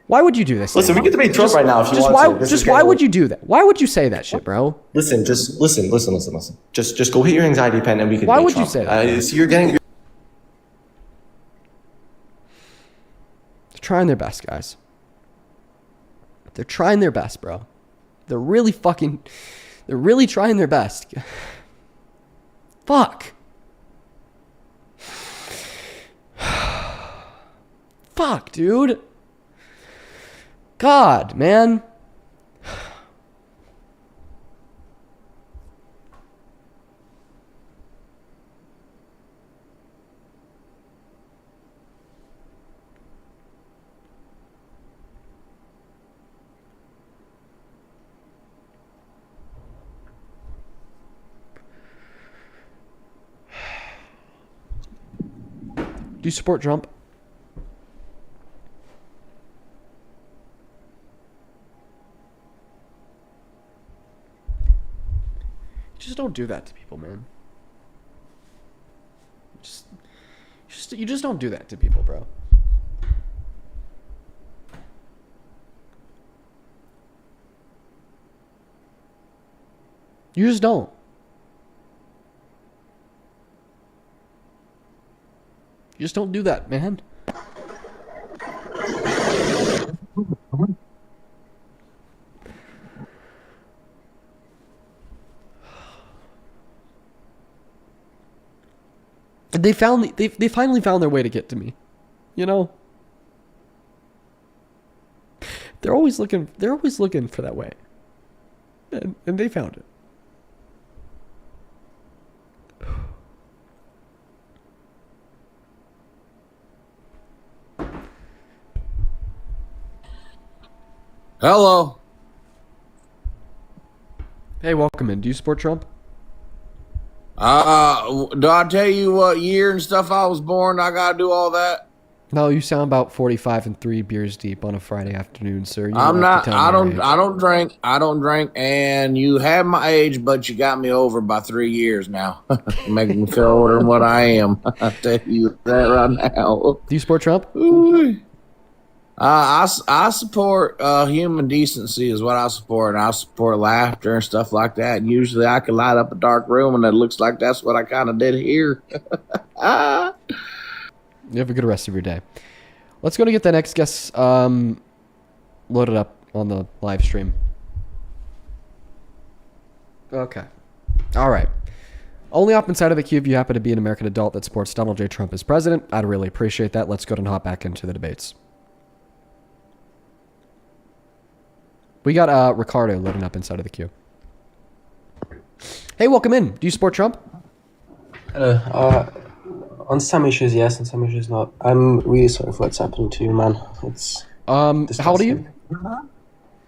Why would you do this? Listen, we get to debate Trump right now if you want to. Why would you do that? Why would you say that shit, bro? Listen. Just go hit your anxiety pen and we can. Why would you say that? So you're getting. They're trying their best, guys. They're trying their best, bro. They're really trying their best. Fuck. Fuck, dude. God, man. Do you support Trump? Just don't do that to people, man. You just don't do that to people, bro. You just don't. You just don't do that, man. They finally found their way to get to me. You know? They're always looking for that way. And they found it. Hello. Hey, welcome in. Do you support Trump? Do I tell you what year and stuff I was born? I gotta do all that. No, you sound about 45 and 3 beers deep on a Friday afternoon, sir. You I'm don't have to not. tell me your age. I don't drink. And you have my age, but you got me over by 3 years now, making me feel older than what I am. I tell you that right now. Do you support Trump? Ooh. I support human decency is what I support, and I support laughter and stuff like that. And usually, I can light up a dark room, and it looks like that's what I kind of did here. You have a good rest of your day. Let's go to get the next guest loaded up on the live stream. Okay. All right. Only up inside of the queue if you happen to be an American adult that supports Donald J. Trump as president. I'd really appreciate that. Let's go and hop back into the debates. We got Ricardo loading up inside of the queue. Hey, welcome in. Do you support Trump? On some issues, yes. On some issues, not. I'm really sorry for what's happening to you, man. It's how old are you?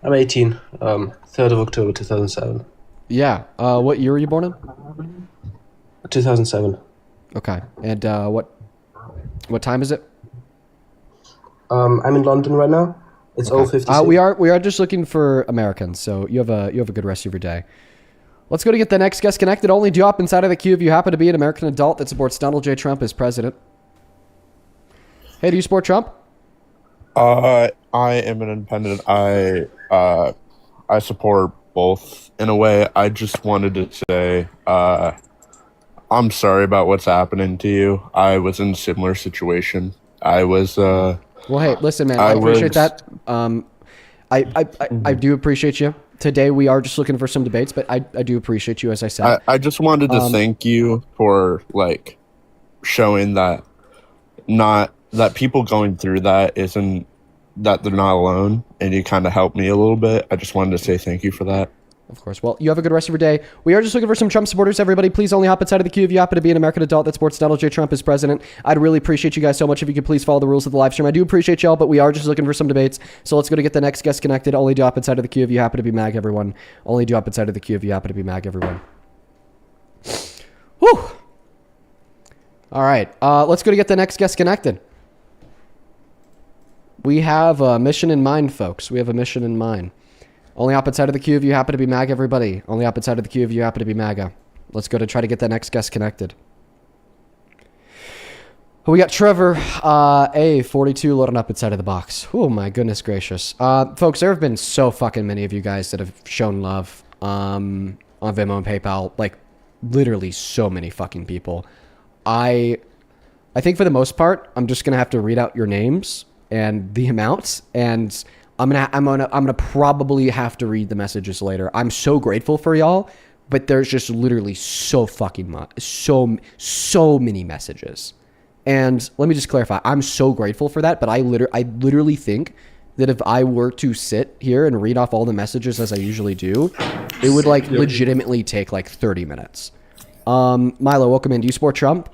I'm 18. 3rd of October, 2007. Yeah. What year were you born in? 2007. Okay. And what time is it? I'm in London right now. It's Okay. 0:56. We are just looking for Americans, so you have a good rest of your day. Let's go to get the next guest connected. Only do up inside of the queue if you happen to be an American adult that supports Donald J. Trump as president. Hey, do you support Trump? I am an independent. I support both in a way. I just wanted to say I'm sorry about what's happening to you. I was in a similar situation. I was Well, hey, listen, man. I appreciate that. I do appreciate you. Today we are just looking for some debates, but I do appreciate you, as I said. I just wanted to thank you for like showing that that people going through that isn't that they're not alone, and you kind of helped me a little bit. I just wanted to say thank you for that. Of course. Well, you have a good rest of your day. We are just looking for some Trump supporters, everybody. Please only hop inside of the queue if you happen to be an American adult that supports Donald J. Trump as president. I'd really appreciate you guys so much if you could please follow the rules of the live stream. I do appreciate y'all, but we are just looking for some debates. So let's go to get the next guest connected. Only do hop inside of the queue if you happen to be MAG, everyone. Only do hop inside of the queue if you happen to be MAG, everyone. Whew. All right. Let's go to get the next guest connected. We have a mission in mind, folks. We have a mission in mind. Only hop inside of the queue if you happen to be MAGA, everybody. Only hop inside of the queue if you happen to be MAGA. Let's go to try to get that next guest connected. We got Trevor, A42 loading up inside of the box. Oh my goodness gracious. Folks, there have been so fucking many of you guys that have shown love on Venmo and PayPal. Like, literally so many fucking people. I think for the most part, I'm just gonna have to read out your names and the amounts, and I'm gonna probably have to read the messages later. I'm so grateful for y'all, but there's just literally so fucking much, so many messages. And let me just clarify, I'm so grateful for that, but I literally think that if I were to sit here and read off all the messages as I usually do, it would like legitimately take like 30 minutes. Milo, welcome in. Do you support Trump?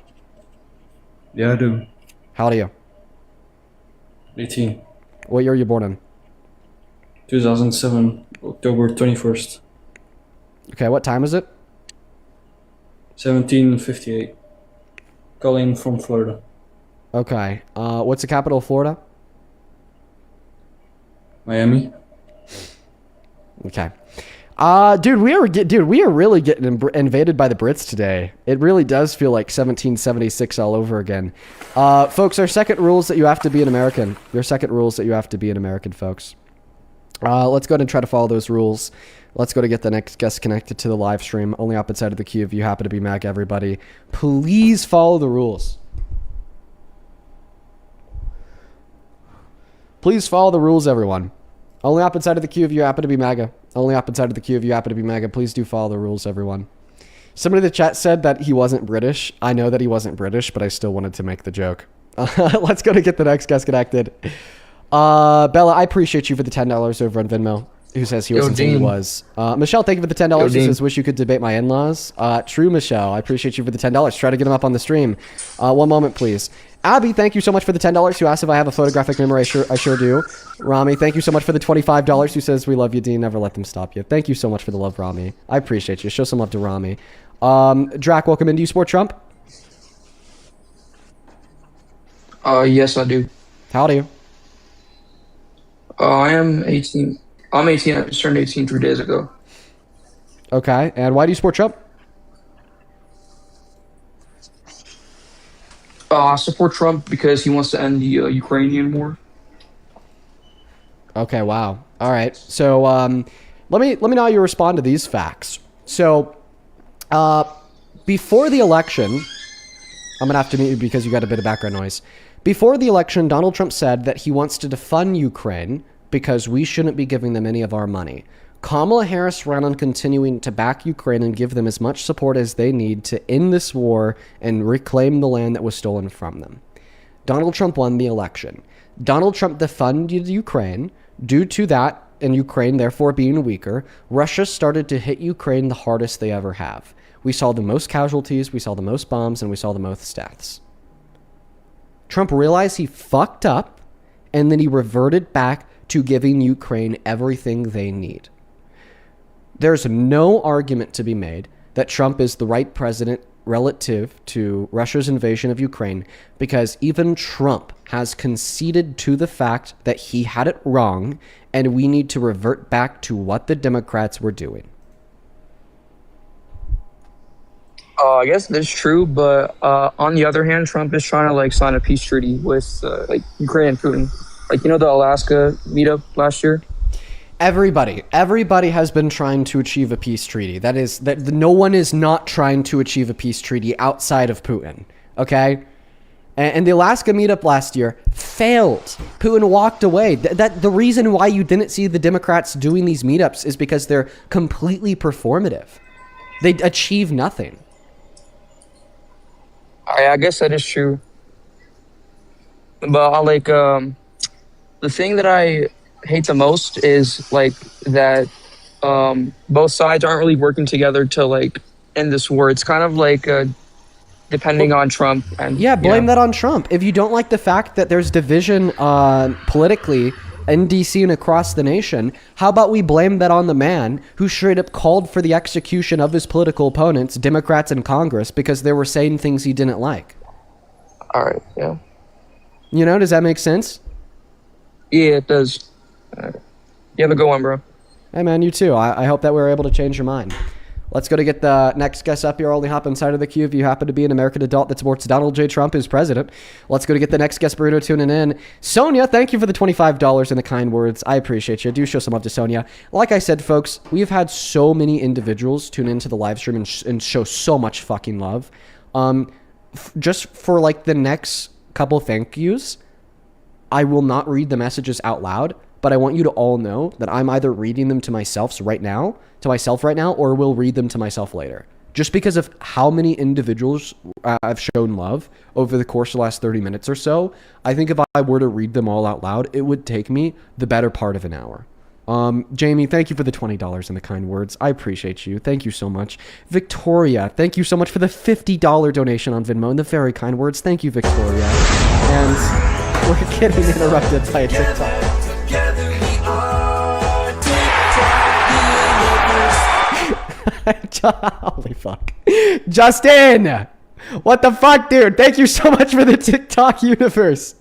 Yeah, I do. How old are you? 18. What year were you born in? 2007, October 21st. Okay, what time is it? 1758. Calling from Florida. Okay. What's the capital of Florida? Miami. Okay. Dude, we are really getting invaded by the Brits today. It really does feel like 1776 all over again. Folks, our second rule is that you have to be an American. Your second rule is that you have to be an American, folks. Let's go ahead and try to follow those rules. Let's go to get the next guest connected to the live stream. Only up inside of the queue if you happen to be Mac, everybody. Please follow the rules. Please follow the rules, everyone. Only up inside of the queue if you happen to be MAGA. Only up inside of the queue if you happen to be MAGA. Please do follow the rules, everyone. Somebody in the chat said that he wasn't British. I know that he wasn't British, but I still wanted to make the joke. Let's go to get the next guest connected. Bella, I appreciate you for the $10 over on Venmo. Who says he wasn't saying he was. Michelle, thank you for the $10. She says, wish you could debate my in-laws. True, Michelle. I appreciate you for the $10. Try to get him up on the stream. One moment, please. Abby, thank you so much for the $10. Who asked if I have a photographic memory? I sure do. Rami, thank you so much for the $25. Who says, we love you, Dean. Never let them stop you. Thank you so much for the love, Rami. I appreciate you. Show some love to Rami. Drac, welcome in. Do you support Trump? Yes, I do. How old are you? I am 18. I'm 18. I just turned 18 3 days ago. Okay. And why do you support Trump? I support Trump because he wants to end the Ukrainian war. Okay, wow. All right. So let me know how you respond to these facts. So before the election, I'm going to have to mute you because you got a bit of background noise. Before the election, Donald Trump said that he wants to defund Ukraine because we shouldn't be giving them any of our money. Kamala Harris ran on continuing to back Ukraine and give them as much support as they need to end this war and reclaim the land that was stolen from them. Donald Trump won the election. Donald Trump defunded Ukraine. Due to that, and Ukraine therefore being weaker, Russia started to hit Ukraine the hardest they ever have. We saw the most casualties, we saw the most bombs, and we saw the most deaths. Trump realized he fucked up, and then he reverted back to giving Ukraine everything they need. There's no argument to be made that Trump is the right president relative to Russia's invasion of Ukraine, because even Trump has conceded to the fact that he had it wrong, and we need to revert back to what the Democrats were doing. I guess that's true, but on the other hand, Trump is trying to like sign a peace treaty with like Ukraine and Putin. Like, you know, the Alaska meetup last year? Everybody has been trying to achieve a peace treaty. That no one is not trying to achieve a peace treaty outside of Putin. Okay? And the Alaska meetup last year failed. Putin walked away. The reason why you didn't see the Democrats doing these meetups is because they're completely performative. They achieve nothing. I guess that is true. But like the thing that I hate the most is like that both sides aren't really working together to like end this war. It's kind of like depending on Trump. And yeah, blame that on Trump. If you don't like the fact that there's division politically in DC and across the nation, how about we blame that on the man who straight up called for the execution of his political opponents, Democrats in Congress, because they were saying things he didn't like. All right, yeah. You know, does that make sense? Yeah, it does. You have a good one, bro. Hey, man, you too. I hope that we were able to change your mind. Let's go to get the next guest up here. Only hop inside of the queue if you happen to be an American adult that supports Donald J. Trump as president. Let's go to get the next guest burrito tuning in. Sonia, thank you for the $25 and the kind words. I appreciate you. Do show some love to Sonia. Like I said, folks, we've had so many individuals tune into the live stream and show so much fucking love. Just for like the next couple thank yous, I will not read the messages out loud, but I want you to all know that I'm either reading them to myself right now, or will read them to myself later. just because of how many individuals I've shown love over the course of the last 30 minutes or so. I think if I were to read them all out loud, it would take me the better part of an hour. Jamie, thank you for the $20 and the kind words. I appreciate you. Thank you so much. Victoria, thank you so much for the $50 donation on Venmo and the very kind words. Thank you, Victoria. And we're getting interrupted by a TikTok. Holy fuck. Justin! What the fuck, dude? Thank you so much for the TikTok universe.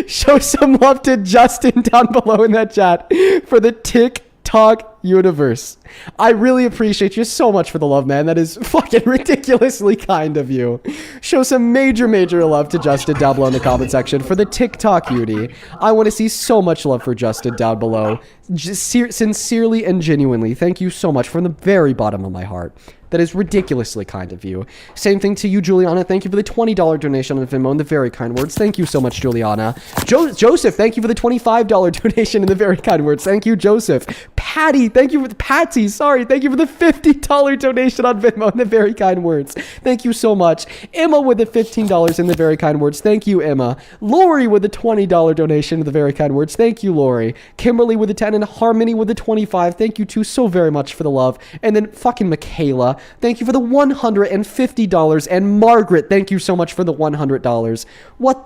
Show some love to Justin down below in that chat for the TikTok universe. I really appreciate you so much for the love, man. That is fucking ridiculously kind of you. Show some major love to Justin down below in the comment section for the TikTok Udi. I want to see so much love for Justin down below. Just sincerely and genuinely, thank you so much from the very bottom of my heart. That is ridiculously kind of you. Same thing to you, Juliana. Thank you for the $20 donation on Venmo and the very kind words. Thank you so much, Juliana. Joseph, thank you for the $25 donation and the very kind words. Thank you, Joseph. Patty, thank you for the Patsy. Sorry, thank you for the $50 donation on Venmo and the very kind words. Thank you so much. Emma with the $15 and the very kind words. Thank you, Emma. Lori with the $20 donation and the very kind words. Thank you, Lori. Kimberly with the 10 and Harmony with the 25. Thank you two so very much for the love. And then fucking Michaela. Thank you for the $150. And Margaret, thank you so much for the $100. What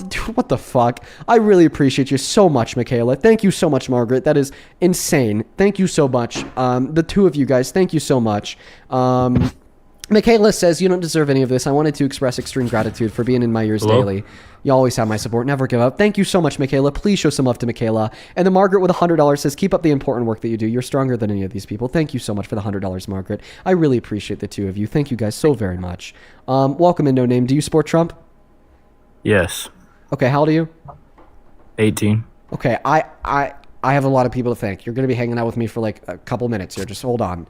the fuck? I really appreciate you so much, Michaela. Thank you so much, Margaret. That is insane. Thank you so much. The two of you guys, thank you so much. Michaela says, you don't deserve any of this. I wanted to express extreme gratitude for being in my ears daily. You always have my support. Never give up. Thank you so much, Michaela. Please show some love to Michaela. And then Margaret with $100 says, keep up the important work that you do. You're stronger than any of these people. Thank you so much for the $100, Margaret. I really appreciate the two of you. Thank you guys so very much. Welcome in, No Name. Do you support Trump? Yes. Okay, how old are you? 18. Okay, I have a lot of people to thank. You're going to be hanging out with me for like a couple minutes here. Just hold on.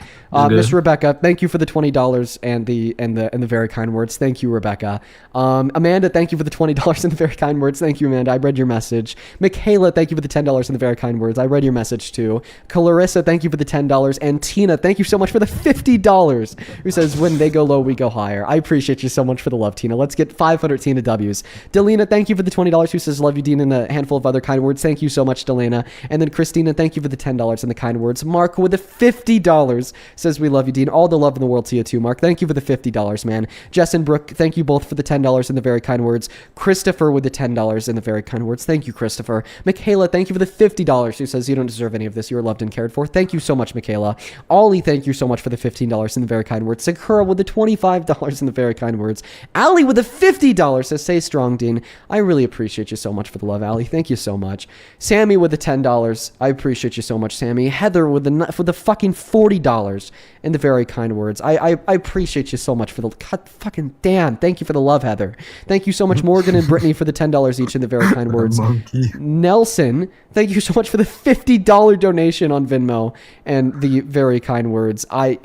Miss Rebecca, thank you for the $20 and the very kind words. Thank you, Rebecca. Amanda, thank you for the $20 and the very kind words. Thank you, Amanda. I read your message. Michaela, thank you for the $10 and the very kind words. I read your message too. Clarissa, thank you for the $10. And Tina, thank you so much for the $50. Who says, when they go low, we go higher. I appreciate you so much for the love, Tina. Let's get 500 Tina W's. Delina, thank you for the $20. Who says, love you, Dean, and a handful of other kind words. Thank you so much, Delina. And then Christina, thank you for the $10 and the kind words. Mark with the $50 says, we love you, Dean. All the love in the world to you too, Mark. Thank you for the $50, man. Jess and Brooke, thank you both for the $10 and the very kind words. Christopher with the $10 and the very kind words. Thank you, Christopher. Michaela, thank you for the $50 who says, you don't deserve any of this. You are loved and cared for. Thank you so much, Michaela. Ollie, thank you so much for the $15 and the very kind words. Sakura with the $25 and the very kind words. Allie with the $50 says, stay strong, Dean. I really appreciate you so much for the love, Allie. Thank you so much. Sammy with the $10. I appreciate you so much, Sammy. Heather with the fucking $40 and the very kind words. I appreciate you so much for the fucking damn. Thank you for the love, Heather. Thank you so much, Morgan and Brittany, for the $10 each and the very kind words. Nelson, thank you so much for the $50 donation on Venmo and the very kind words. I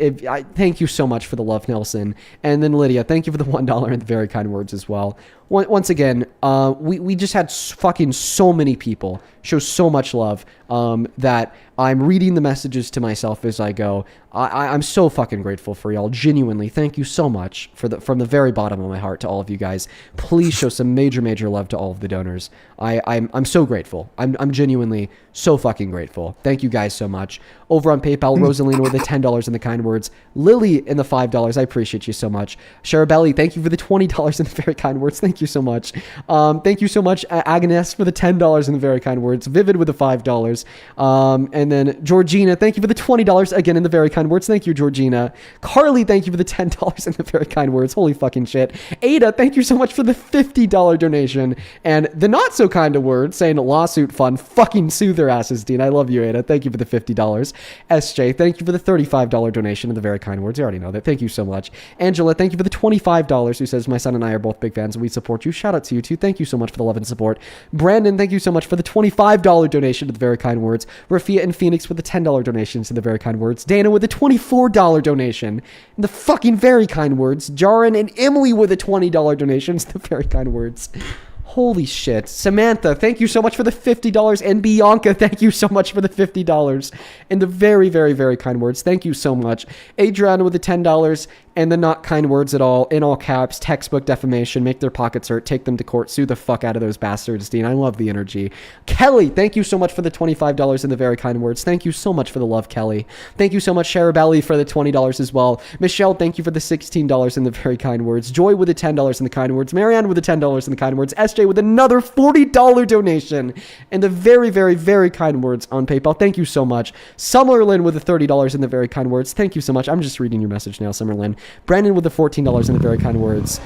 thank you so much for the love, Nelson. And then Lydia, thank you for the $1 and the very kind words as well. Once again, we just had fucking so many people show so much love that I'm reading the messages to myself as I go. I'm so fucking grateful for y'all. Genuinely, thank you so much from the very bottom of my heart to all of you guys. Please show some major love to all of the donors. I'm so grateful. I'm genuinely so fucking grateful. Thank you guys so much. Over on PayPal, Rosalina with the $10 and the kind words. Lily in the $5. I appreciate you so much. Sharabelli, thank you for the $20 and the very kind words. Thank you so much. Thank you so much, Agnes, for the $10 and the very kind words. Vivid with the $5. And then Georgina, thank you for the $20 again in the very kind words. Thank you, Georgina. Carly, thank you for the $10 and the very kind words. Holy fucking shit. Ada, thank you so much for the $50 donation. And the not so kind of words saying lawsuit fund. Fucking sue their asses, Dean. I love you, Ada. Thank you for the $50. SJ, thank you for the $35 donation and the very kind words. You already know that. Thank you so much. Angela, thank you for the $25 who says, my son and I are both big fans and we support you. Shout out to you too. Thank you so much for the love and support. Brandon, thank you so much for the $25 donation to the very kind words. Rafia and Phoenix with the $10 donations and the very kind words. Dana with the $24 donation and the fucking very kind words. Jaron and Emily with the $20 donations, the very kind words. Holy shit. Samantha, thank you so much for the $50. And Bianca, thank you so much for the $50. And the very kind words. Thank you so much. Adriana with the $10. and the not kind words at all, in all caps, textbook defamation, make their pockets hurt, take them to court, sue the fuck out of those bastards, Dean. I love the energy. Kelly, thank you so much for the $25 in the very kind words. Thank you so much for the love, Kelly. Thank you so much, Sharabelli, for the $20 as well. Michelle, thank you for the $16 in the very kind words. Joy with the $10 in the kind words. Marianne with the $10 in the kind words. SJ with another $40 donation and the very, very, very kind words on PayPal. Thank you so much. Summerlin with the $30 in the very kind words. Thank you so much. I'm just reading your message now, Summerlin. Brandon with the $14 in the very kind words.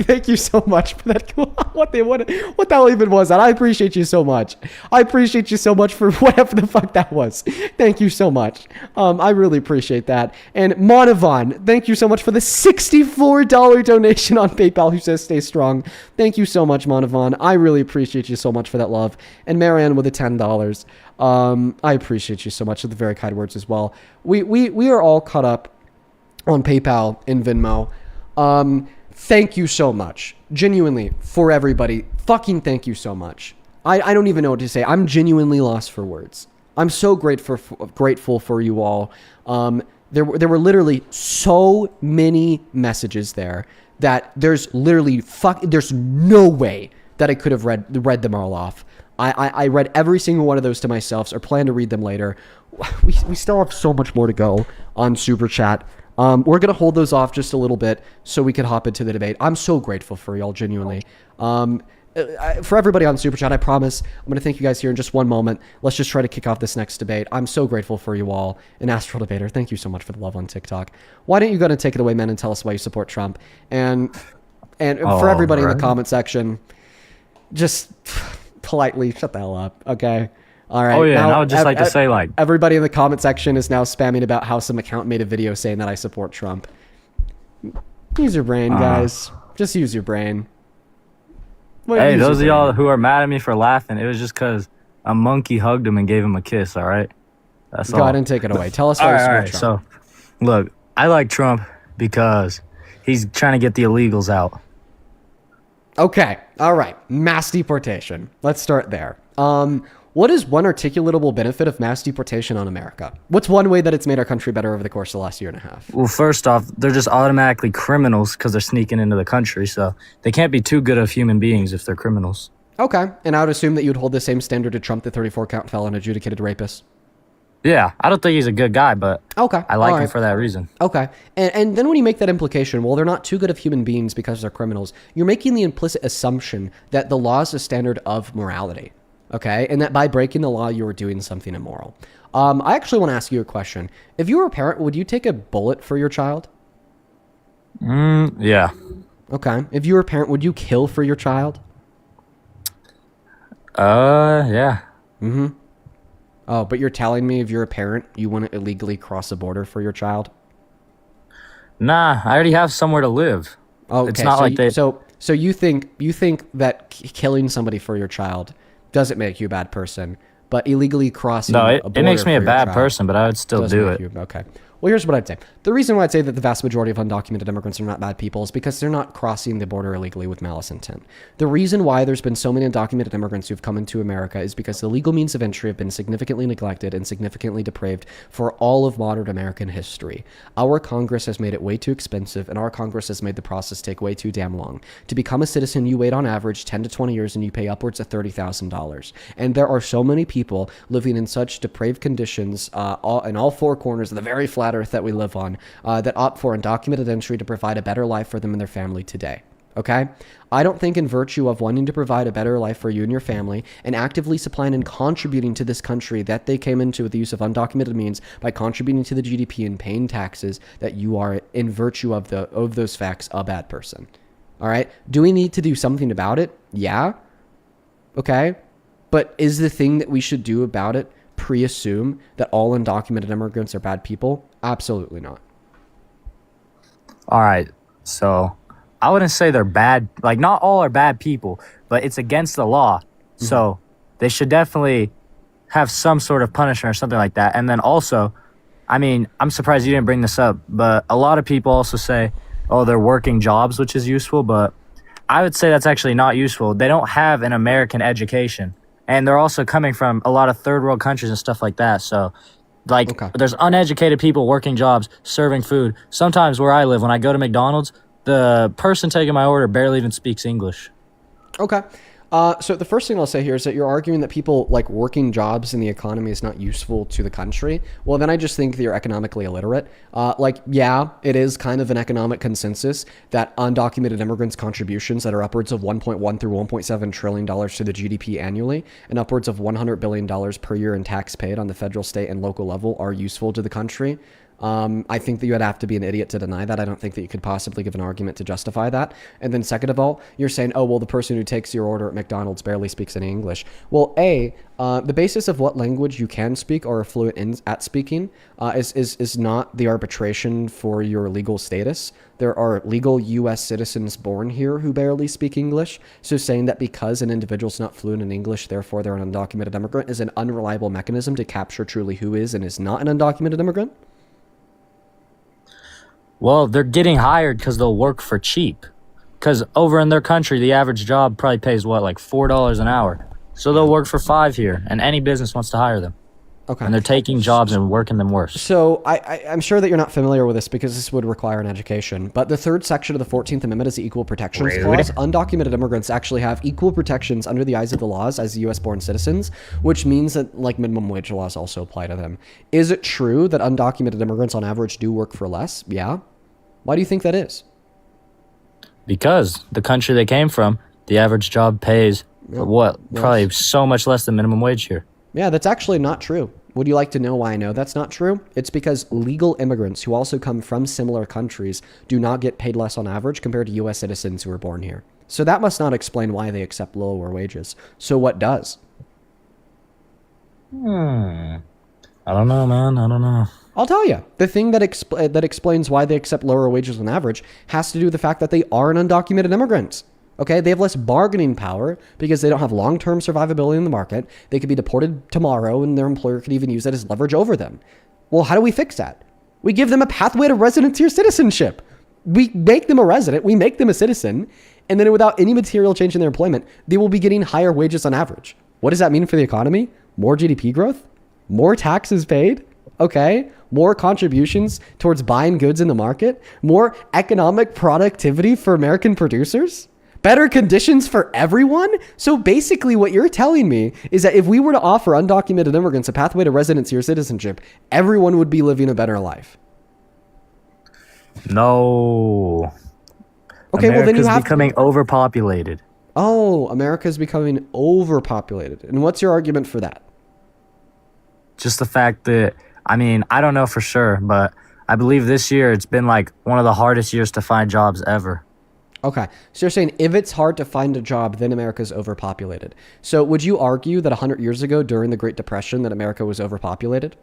Thank you so much for that. What the hell even was that? I appreciate you so much. I appreciate you so much for whatever the fuck that was. Thank you so much. I really appreciate that. And Monavon, thank you so much for the $64 donation on PayPal, who says stay strong. Thank you so much, Monavon. I really appreciate you so much for that love. And Marianne with the $10. I appreciate you so much for the very kind words as well. We are all caught up on PayPal and Venmo. Thank you so much. Genuinely, for everybody. Fucking thank you so much. I don't even know what to say. I'm genuinely lost for words. I'm so grateful for you all. There were literally so many messages there that there's no way that I could have read them all off. I read every single one of those to myself, or plan to read them later. We still have so much more to go on Super Chat. We're going to hold those off just a little bit so we can hop into the debate. I'm so grateful for y'all, genuinely. For everybody on Super Chat, I promise I'm going to thank you guys here in just one moment. Let's just try to kick off this next debate. I'm so grateful for you all. And Astral Debater, thank you so much for the love on TikTok. Why don't you go and take it away, man, and tell us why you support Trump? And for everybody in the comment section, just politely shut the hell up, okay? All right. Oh, yeah, and I would just like to say, like... Everybody in the comment section is now spamming about how some account made a video saying that I support Trump. Use your brain, guys. Just use your brain. Hey, those of y'all who are mad at me for laughing, it was just because a monkey hugged him and gave him a kiss, all right? That's all. Go ahead and take it away. Tell us why you support Trump. So, look, I like Trump because he's trying to get the illegals out. Okay. All right. Mass deportation. Let's start there. What is one articulatable benefit of mass deportation on America? What's one way that it's made our country better over the course of the last year and a half? Well, first off, they're just automatically criminals because they're sneaking into the country, so they can't be too good of human beings if they're criminals. Okay, and I would assume that you'd hold the same standard to Trump, the 34-count felon adjudicated rapist. Yeah, I don't think he's a good guy, but okay, I like him for that reason. Okay, and then when you make that implication, well, they're not too good of human beings because they're criminals, you're making the implicit assumption that the law is a standard of morality. Okay, and that by breaking the law, you were doing something immoral. I actually want to ask you a question. If you were a parent, would you take a bullet for your child? Yeah. Okay. If you were a parent, would you kill for your child? Yeah. Mm-hmm. Oh, but you're telling me if you're a parent, you wouldn't illegally cross a border for your child? Nah, I already have somewhere to live. Okay, it's not like they... So you think that killing somebody for your child doesn't make you a bad person, but illegally crossing a border it makes me a bad child person, but I would still do it. Okay. Well, here's what I'd say. The reason why I'd say that the vast majority of undocumented immigrants are not bad people is because they're not crossing the border illegally with malice intent. The reason why there's been so many undocumented immigrants who've come into America is because the legal means of entry have been significantly neglected and significantly depraved for all of modern American history. Our Congress has made it way too expensive, and our Congress has made the process take way too damn long. To become a citizen, you wait on average 10 to 20 years and you pay upwards of $30,000. And there are so many people living in such depraved conditions in all four corners of the very flat earth that we live on that opt for undocumented entry to provide a better life for them and their family today. Okay? I don't think in virtue of wanting to provide a better life for you and your family and actively supplying and contributing to this country that they came into with the use of undocumented means by contributing to the GDP and paying taxes that you are, in virtue of those facts, a bad person. All right? Do we need to do something about it? Yeah. Okay? But is the thing that we should do about it pre-assume that all undocumented immigrants are bad people? Absolutely not. All right, so I wouldn't say they're bad. Like, not all are bad people, but it's against the law. Mm-hmm. So they should definitely have some sort of punishment or something like that. And then also, I mean, I'm surprised you didn't bring this up, but a lot of people also say, oh, they're working jobs, which is useful, but I would say that's actually not useful. They don't have an American education, and they're also coming from a lot of third world countries and stuff like that. So, like, there's uneducated people working jobs, serving food. Sometimes where I live, when I go to McDonald's, the person taking my order barely even speaks English. Okay. So the first thing I'll say here is that you're arguing that people like working jobs in the economy is not useful to the country. Well, then I just think that you're economically illiterate. Yeah, it is kind of an economic consensus that undocumented immigrants' contributions that are upwards of $1.1 through $1.7 trillion to the GDP annually and upwards of $100 billion per year in tax paid on the federal, state, and local level are useful to the country. I think that you would have to be an idiot to deny that. I don't think that you could possibly give an argument to justify that. And then second of all, you're saying, oh, well, the person who takes your order at McDonald's barely speaks any English. Well, the basis of what language you can speak or are fluent at speaking is not the arbitration for your legal status. There are legal U.S. citizens born here who barely speak English. So saying that because an individual's not fluent in English, therefore they're an undocumented immigrant is an unreliable mechanism to capture truly who is and is not an undocumented immigrant. Well, they're getting hired because they'll work for cheap. Because over in their country, the average job probably pays, like $4 an hour. So they'll work for $5 here, and any business wants to hire them. Okay. And they're taking jobs and working them worse. So I'm sure that you're not familiar with this because this would require an education. But the third section of the 14th Amendment is the Equal Protections Clause. Undocumented immigrants actually have equal protections under the eyes of the laws as U.S.-born citizens, which means that like minimum wage laws also apply to them. Is it true that undocumented immigrants on average do work for less? Yeah. Why do you think that is? Because the country they came from, the average job pays probably so much less than minimum wage here. Yeah, that's actually not true. Would you like to know why I know that's not true? It's because legal immigrants who also come from similar countries do not get paid less on average compared to U.S. citizens who are born here. So that must not explain why they accept lower wages. So what does? I don't know, man. I don't know. I'll tell you. The thing that explains why they accept lower wages on average has to do with the fact that they are an undocumented immigrant. Okay, they have less bargaining power because they don't have long-term survivability in the market. They could be deported tomorrow and their employer could even use that as leverage over them. Well, how do we fix that? We give them a pathway to residency or citizenship. We make them a resident, we make them a citizen, and then without any material change in their employment, they will be getting higher wages on average. What does that mean for the economy? More GDP growth? More taxes paid? Okay, more contributions towards buying goods in the market? More economic productivity for American producers? Better conditions for everyone? So basically what you're telling me is that if we were to offer undocumented immigrants a pathway to residency or citizenship, everyone would be living a better life. No. Okay, America's well then you have becoming overpopulated. Oh, America's becoming overpopulated. And what's your argument for that? Just the fact that, I mean, I don't know for sure, but I believe this year it's been like one of the hardest years to find jobs ever. Okay, so you're saying if it's hard to find a job, then America's overpopulated. So would you argue that 100 years ago during the Great Depression that America was overpopulated?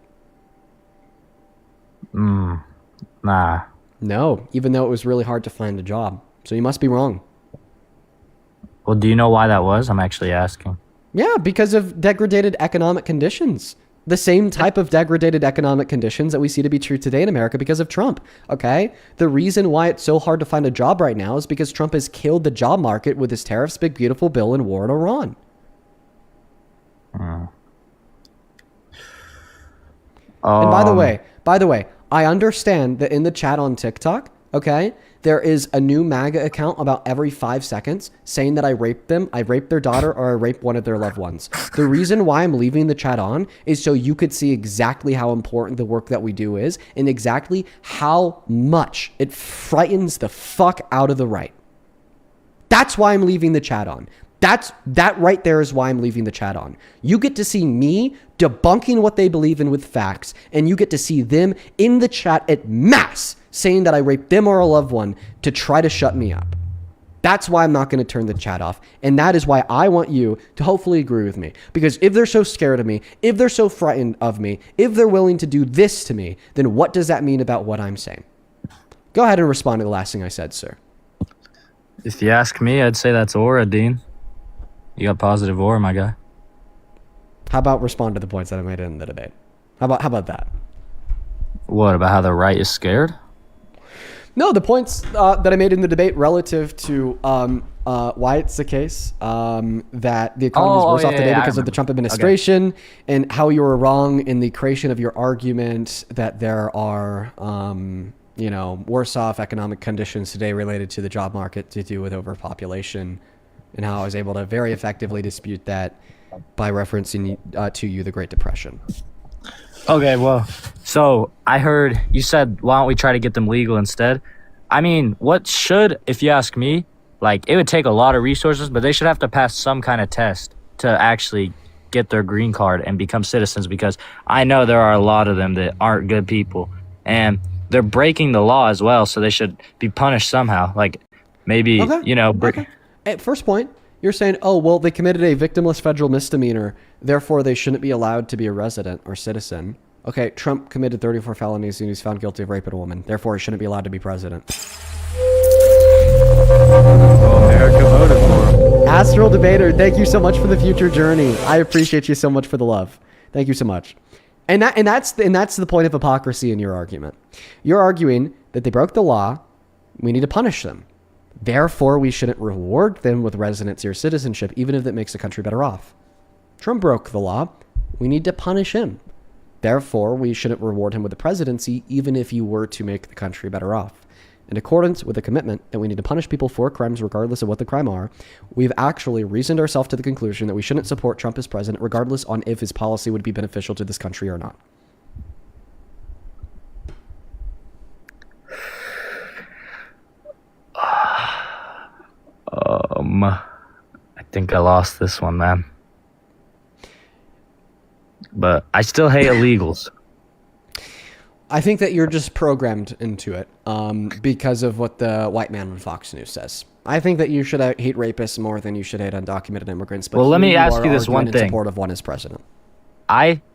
Nah. No, even though it was really hard to find a job. So you must be wrong. Well, do you know why that was? I'm actually asking. Yeah, because of degraded economic conditions. The same type of degraded economic conditions that we see to be true today in America because of Trump, okay? The reason why it's so hard to find a job right now is because Trump has killed the job market with his tariffs, big beautiful bill, and war in Iran. And by the way, I understand that in the chat on TikTok, okay, there is a new MAGA account about every 5 seconds saying that I raped them, I raped their daughter, or I raped one of their loved ones. The reason why I'm leaving the chat on is so you could see exactly how important the work that we do is and exactly how much it frightens the fuck out of the right. That's why I'm leaving the chat on. That right there is why I'm leaving the chat on. You get to see me debunking what they believe in with facts, and you get to see them in the chat at mass saying that I raped them or a loved one to try to shut me up. That's why I'm not going to turn the chat off. And that is why I want you to hopefully agree with me. Because if they're so scared of me, if they're so frightened of me, if they're willing to do this to me, then what does that mean about what I'm saying? Go ahead and respond to the last thing I said, sir. If you ask me, I'd say that's aura, Dean. You got positive aura, my guy. How about respond to the points that I made in the debate? How about that? What, about how the right is scared? No, the points that I made in the debate relative to why it's the case that the economy is worse off today because of the Trump administration, and how you were wrong in the creation of your argument that there are, worse off economic conditions today related to the job market to do with overpopulation, and how I was able to very effectively dispute that by referencing to you the Great Depression. Okay, well, so I heard you said, why don't we try to get them legal instead? I mean, if you ask me, like, it would take a lot of resources, but they should have to pass some kind of test to actually get their green card and become citizens, because I know there are a lot of them that aren't good people, and they're breaking the law as well, so they should be punished somehow. Like, maybe, Okay. At first point, you're saying, oh, well, they committed a victimless federal misdemeanor, therefore they shouldn't be allowed to be a resident or citizen. Okay, Trump committed 34 felonies and he's found guilty of raping a woman, therefore he shouldn't be allowed to be president. America voted for him. Astral Debater, thank you so much for the future journey. I appreciate you so much for the love. Thank you so much. And that's the point of hypocrisy in your argument. You're arguing that they broke the law, we need to punish them. Therefore, we shouldn't reward them with residency or citizenship, even if that makes the country better off. Trump broke the law. We need to punish him. Therefore, we shouldn't reward him with the presidency, even if you were to make the country better off. In accordance with the commitment that we need to punish people for crimes regardless of what the crime are, we've actually reasoned ourselves to the conclusion that we shouldn't support Trump as president regardless on if his policy would be beneficial to this country or not. I think I lost this one, man. But I still hate illegals. I think that you're just programmed into it because of what the white man on Fox News says. I think that you should hate rapists more than you should hate undocumented immigrants. But well, let me ask you this one thing. In support of one as president.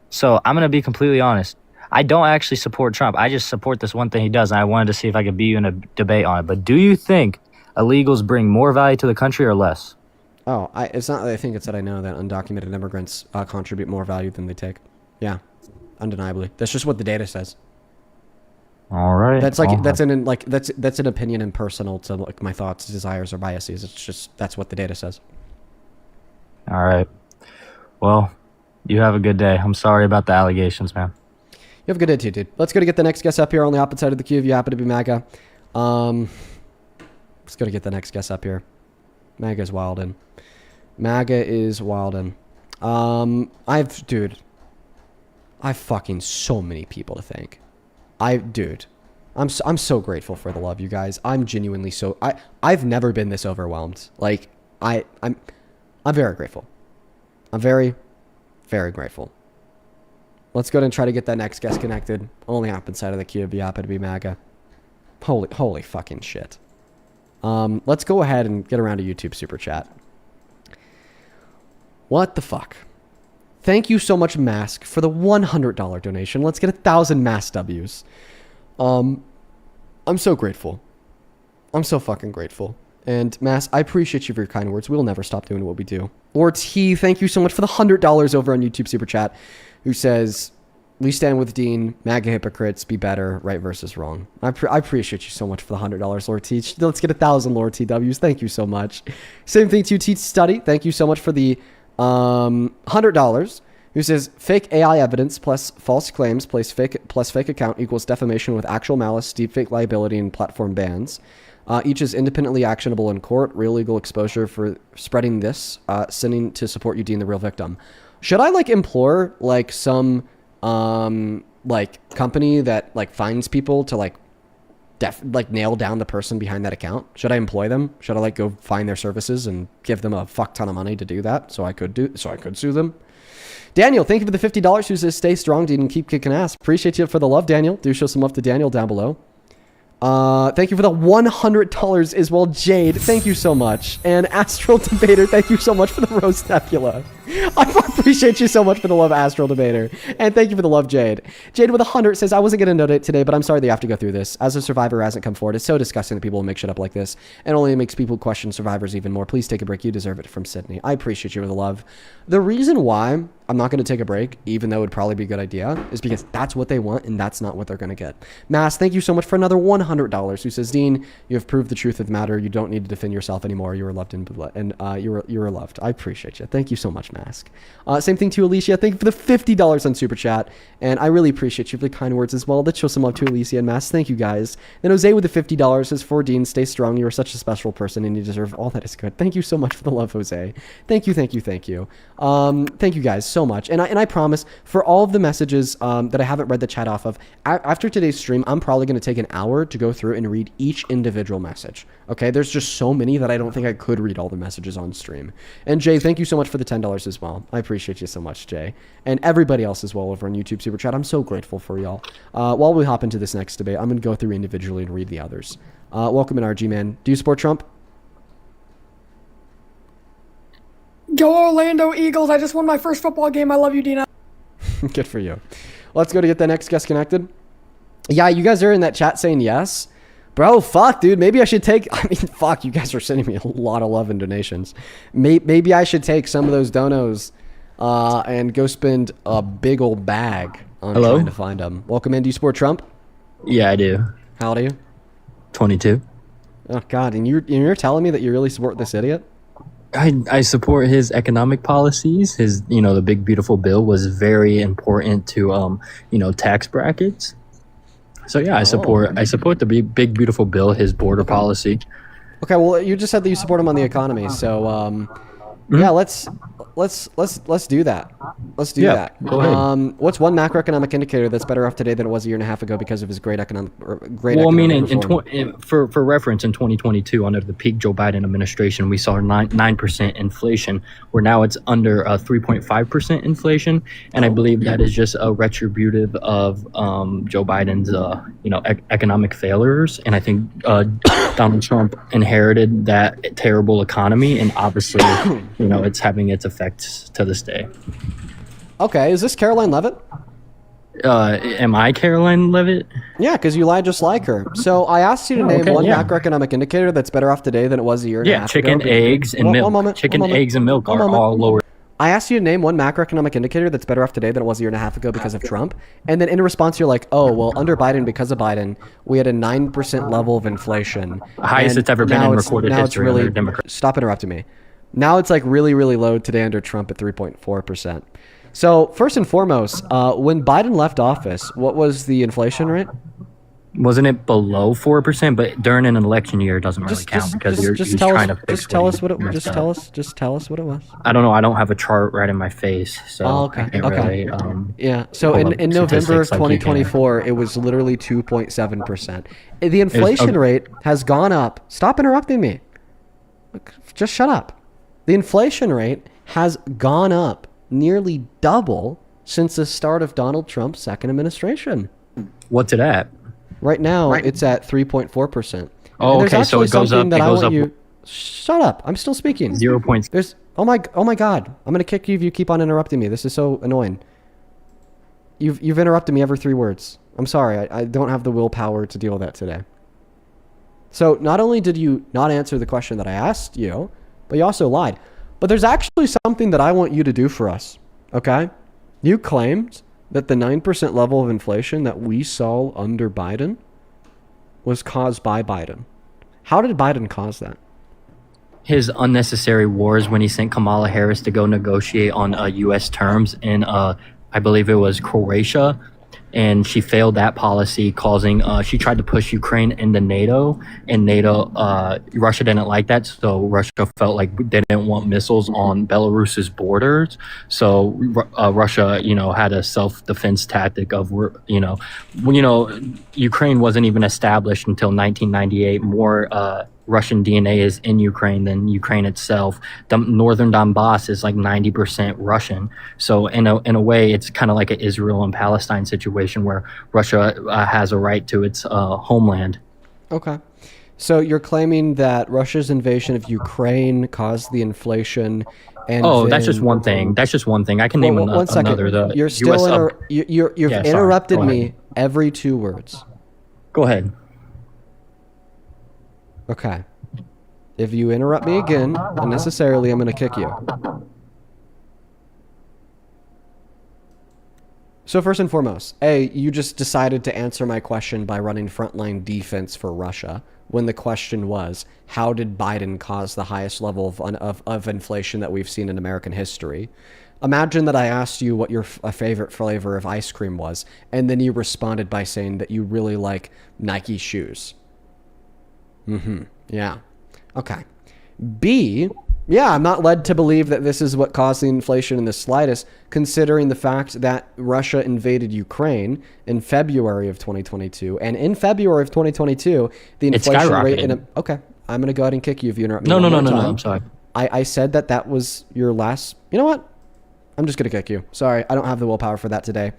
So I'm going to be completely honest. I don't actually support Trump. I just support this one thing he does, and I wanted to see if I could be in a debate on it. But do you think illegals bring more value to the country or less? Oh, it's not that I think, it's that I know that undocumented immigrants contribute more value than they take. Yeah, undeniably. That's just what the data says. All right. That's like that's an opinion impersonal to like my thoughts, desires, or biases. It's just that's what the data says. All right. Well, you have a good day. I'm sorry about the allegations, man. You have a good day too, dude. Let's go to get the next guest up here on the opposite side of the queue if you happen to be MAGA. Let's go to get the next guest up here. MAGA is wildin'. MAGA is wildin'. I've fucking so many people to thank. I'm so grateful for the love, you guys. I'm genuinely so I've never been this overwhelmed. Like I'm very grateful. I'm very, very grateful. Let's go ahead and try to get that next guest connected. Only up inside of the queue if you happen to be MAGA. Holy fucking shit. Let's go ahead and get around to YouTube Super Chat. What the fuck? Thank you so much, Mask, for the $100 donation. Let's get 1,000 Mask W's. I'm so grateful. I'm so fucking grateful. And Mask, I appreciate you for your kind words. We'll never stop doing what we do. Lord T, thank you so much for the $100 over on YouTube Super Chat, who says, we stand with Dean, MAGA hypocrites, be better, right versus wrong. I appreciate you so much for the $100, Lord T. Let's get 1,000 Lord TWs. Thank you so much. Same thing to Teach Study. Thank you so much for the $100, who says fake AI evidence plus false claims plus fake account equals defamation with actual malice, deepfake liability, and platform bans. Each is independently actionable in court. Real legal exposure for spreading this. Sending to support you, Dean, the real victim. Should I implore some company that finds people to nail down the person behind that account? Should I employ them? Should I go find their services and give them a fuck ton of money to do that so I could sue them? Daniel, thank you for the $50 who says stay strong, dude, and keep kicking ass. Appreciate you for the love, Daniel. Do show some love to Daniel down below. Thank you for the $100 as well, Jade. Thank you so much. And Astral Debater, thank you so much for the Rose Nebula. I appreciate you so much for the love, Astral Debater. And thank you for the love, Jade. Jade with 100 says, I wasn't going to note it today, but I'm sorry that you have to go through this. As a survivor who hasn't come forward, it's so disgusting that people will make shit up like this. And only makes people question survivors even more. Please take a break. You deserve it, from Sydney. I appreciate you with the love. The reason why I'm not going to take a break, even though it would probably be a good idea, is because that's what they want and that's not what they're going to get. Mass, thank you so much for another $100. Who says, Dean, you have proved the truth of the matter. You don't need to defend yourself anymore. You are loved and you are loved. I appreciate you. Thank you so much, Mask. Same thing to Alicia. Thank you for the $50 on Super Chat. And I really appreciate you for the kind words as well. Let's show some love to Alicia and Mask. Thank you, guys. Then Jose with the $50 says, for Dean, stay strong. You are such a special person and you deserve all that is good. Thank you so much for the love, Jose. Thank you. Thank you guys so much. And I promise, for all of the messages that I haven't read the chat off of, after today's stream, I'm probably going to take an hour to go through and read each individual message. Okay, there's just so many that I don't think I could read all the messages on stream. And Jay, thank you so much for the $10 as well. I appreciate you so much, Jay. And everybody else as well over on YouTube Super Chat. I'm so grateful for y'all. While we hop into this next debate, I'm going to go through individually and read the others. Welcome in, RG Man. Do you support Trump? Go Orlando Eagles. I just won my first football game. I love you, Dina. Good for you. Let's go to get the next guest connected. Yeah, you guys are in that chat saying yes. Bro, fuck, dude. Maybe I should take... fuck, you guys are sending me a lot of love and donations. Maybe I should take some of those donos and go spend a big old bag on trying to find them. Welcome in. Do you support Trump? Yeah, I do. How old are you? 22. Oh, God. And you're telling me that you really support this idiot? I support his economic policies. His, the big beautiful bill was very important to, tax brackets. So yeah, I support the big beautiful bill, his border policy. Okay, well, you just said that you support him on the economy, so yeah, let's do that. Let's do that. Go ahead. What's one macroeconomic indicator that's better off today than it was a year and a half ago because of his great economic for reference, in 2022, under the peak Joe Biden administration, we saw 9% inflation, where now it's under 3.5% inflation, and I believe that is just a retributive of Joe Biden's economic failures, and I think Donald Trump inherited that terrible economy, and obviously it's having its effects to this day. Okay, is this Caroline Levitt? Am I Caroline Levitt? Yeah, because you lied just like her. So I asked you to name one macroeconomic indicator that's better off today than it was a year and a half ago. Yeah, chicken, eggs, and milk. Chicken, eggs, and milk are all lower. I asked you to name one macroeconomic indicator that's better off today than it was a year and a half ago because of Trump. And then in response, you're like, oh, well, under Biden, because of Biden, we had a 9% level of inflation. Highest it's ever been in recorded history under Democrats. Stop interrupting me. Now it's like really, really low today under Trump at 3.4%. So first and foremost, when Biden left office, what was the inflation rate? Wasn't it below 4%? But during an election year, it doesn't really count because you're trying to fix. Just tell us what it was. I don't know. I don't have a chart right in my face, so okay. I can't really. Yeah. So in November of 2024, it was literally 2.7%. The inflation rate has gone up. Stop interrupting me. Just shut up. The inflation rate has gone up nearly double since the start of Donald Trump's second administration. What's it at? Right now, it's at 3.4%. Oh, okay. So it goes up. Shut up. I'm still speaking. 0 points. There's. Oh my God. I'm gonna kick you if you keep on interrupting me. This is so annoying. You've interrupted me every 3 words. I'm sorry. I don't have the willpower to deal with that today. So not only did you not answer the question that I asked you, but you also lied. But there's actually something that I want you to do for us, okay? You claimed that the 9% level of inflation that we saw under Biden was caused by Biden. How did Biden cause that? His unnecessary wars when he sent Kamala Harris to go negotiate on U.S. terms in, I believe it was Croatia. And she failed that policy, causing she tried to push Ukraine into NATO, and Russia didn't like that, so Russia felt like they didn't want missiles on Belarus's borders, so Russia had a self-defense tactic of Ukraine wasn't even established until 1998. More Russian DNA is in Ukraine than Ukraine itself. The northern Donbass is like 90% Russian. So in a way, it's kind of like an Israel and Palestine situation where Russia has a right to its homeland. Okay. So you're claiming that Russia's invasion of Ukraine caused the inflation, and That's just one thing. That's just one thing. I can name one second. another. The You're still US you've Yeah, sorry. interrupted Go me ahead. every 2 words. Go ahead. Okay. If you interrupt me again unnecessarily, I'm going to kick you. So first and foremost, you just decided to answer my question by running frontline defense for Russia when the question was, how did Biden cause the highest level of inflation that we've seen in American history? Imagine that I asked you what your favorite flavor of ice cream was, and then you responded by saying that you really like Nike shoes. Yeah. Okay. B, yeah, I'm not led to believe that this is what caused the inflation in the slightest, considering the fact that Russia invaded Ukraine in February of 2022. And in February of 2022, the inflation rate okay, I'm going to go ahead and kick you if you interrupt me. No, time. I'm sorry. I said that was your last... You know what? I'm just going to kick you. Sorry, I don't have the willpower for that today.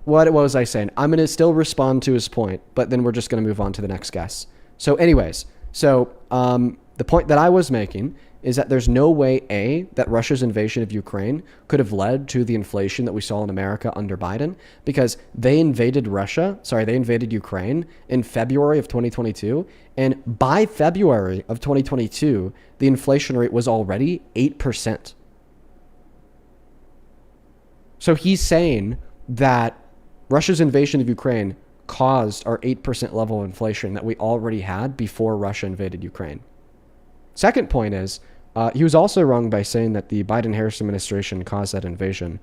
What was I saying? I'm going to still respond to his point, but then we're just going to move on to the next guest. So anyways, the point that I was making is that there's no way, that Russia's invasion of Ukraine could have led to the inflation that we saw in America under Biden, because they invaded Ukraine in February of 2022, and by February of 2022, the inflation rate was already 8%. So he's saying that Russia's invasion of Ukraine caused our 8% level of inflation that we already had before Russia invaded Ukraine. Second point is, he was also wrong by saying that the Biden-Harris administration caused that invasion.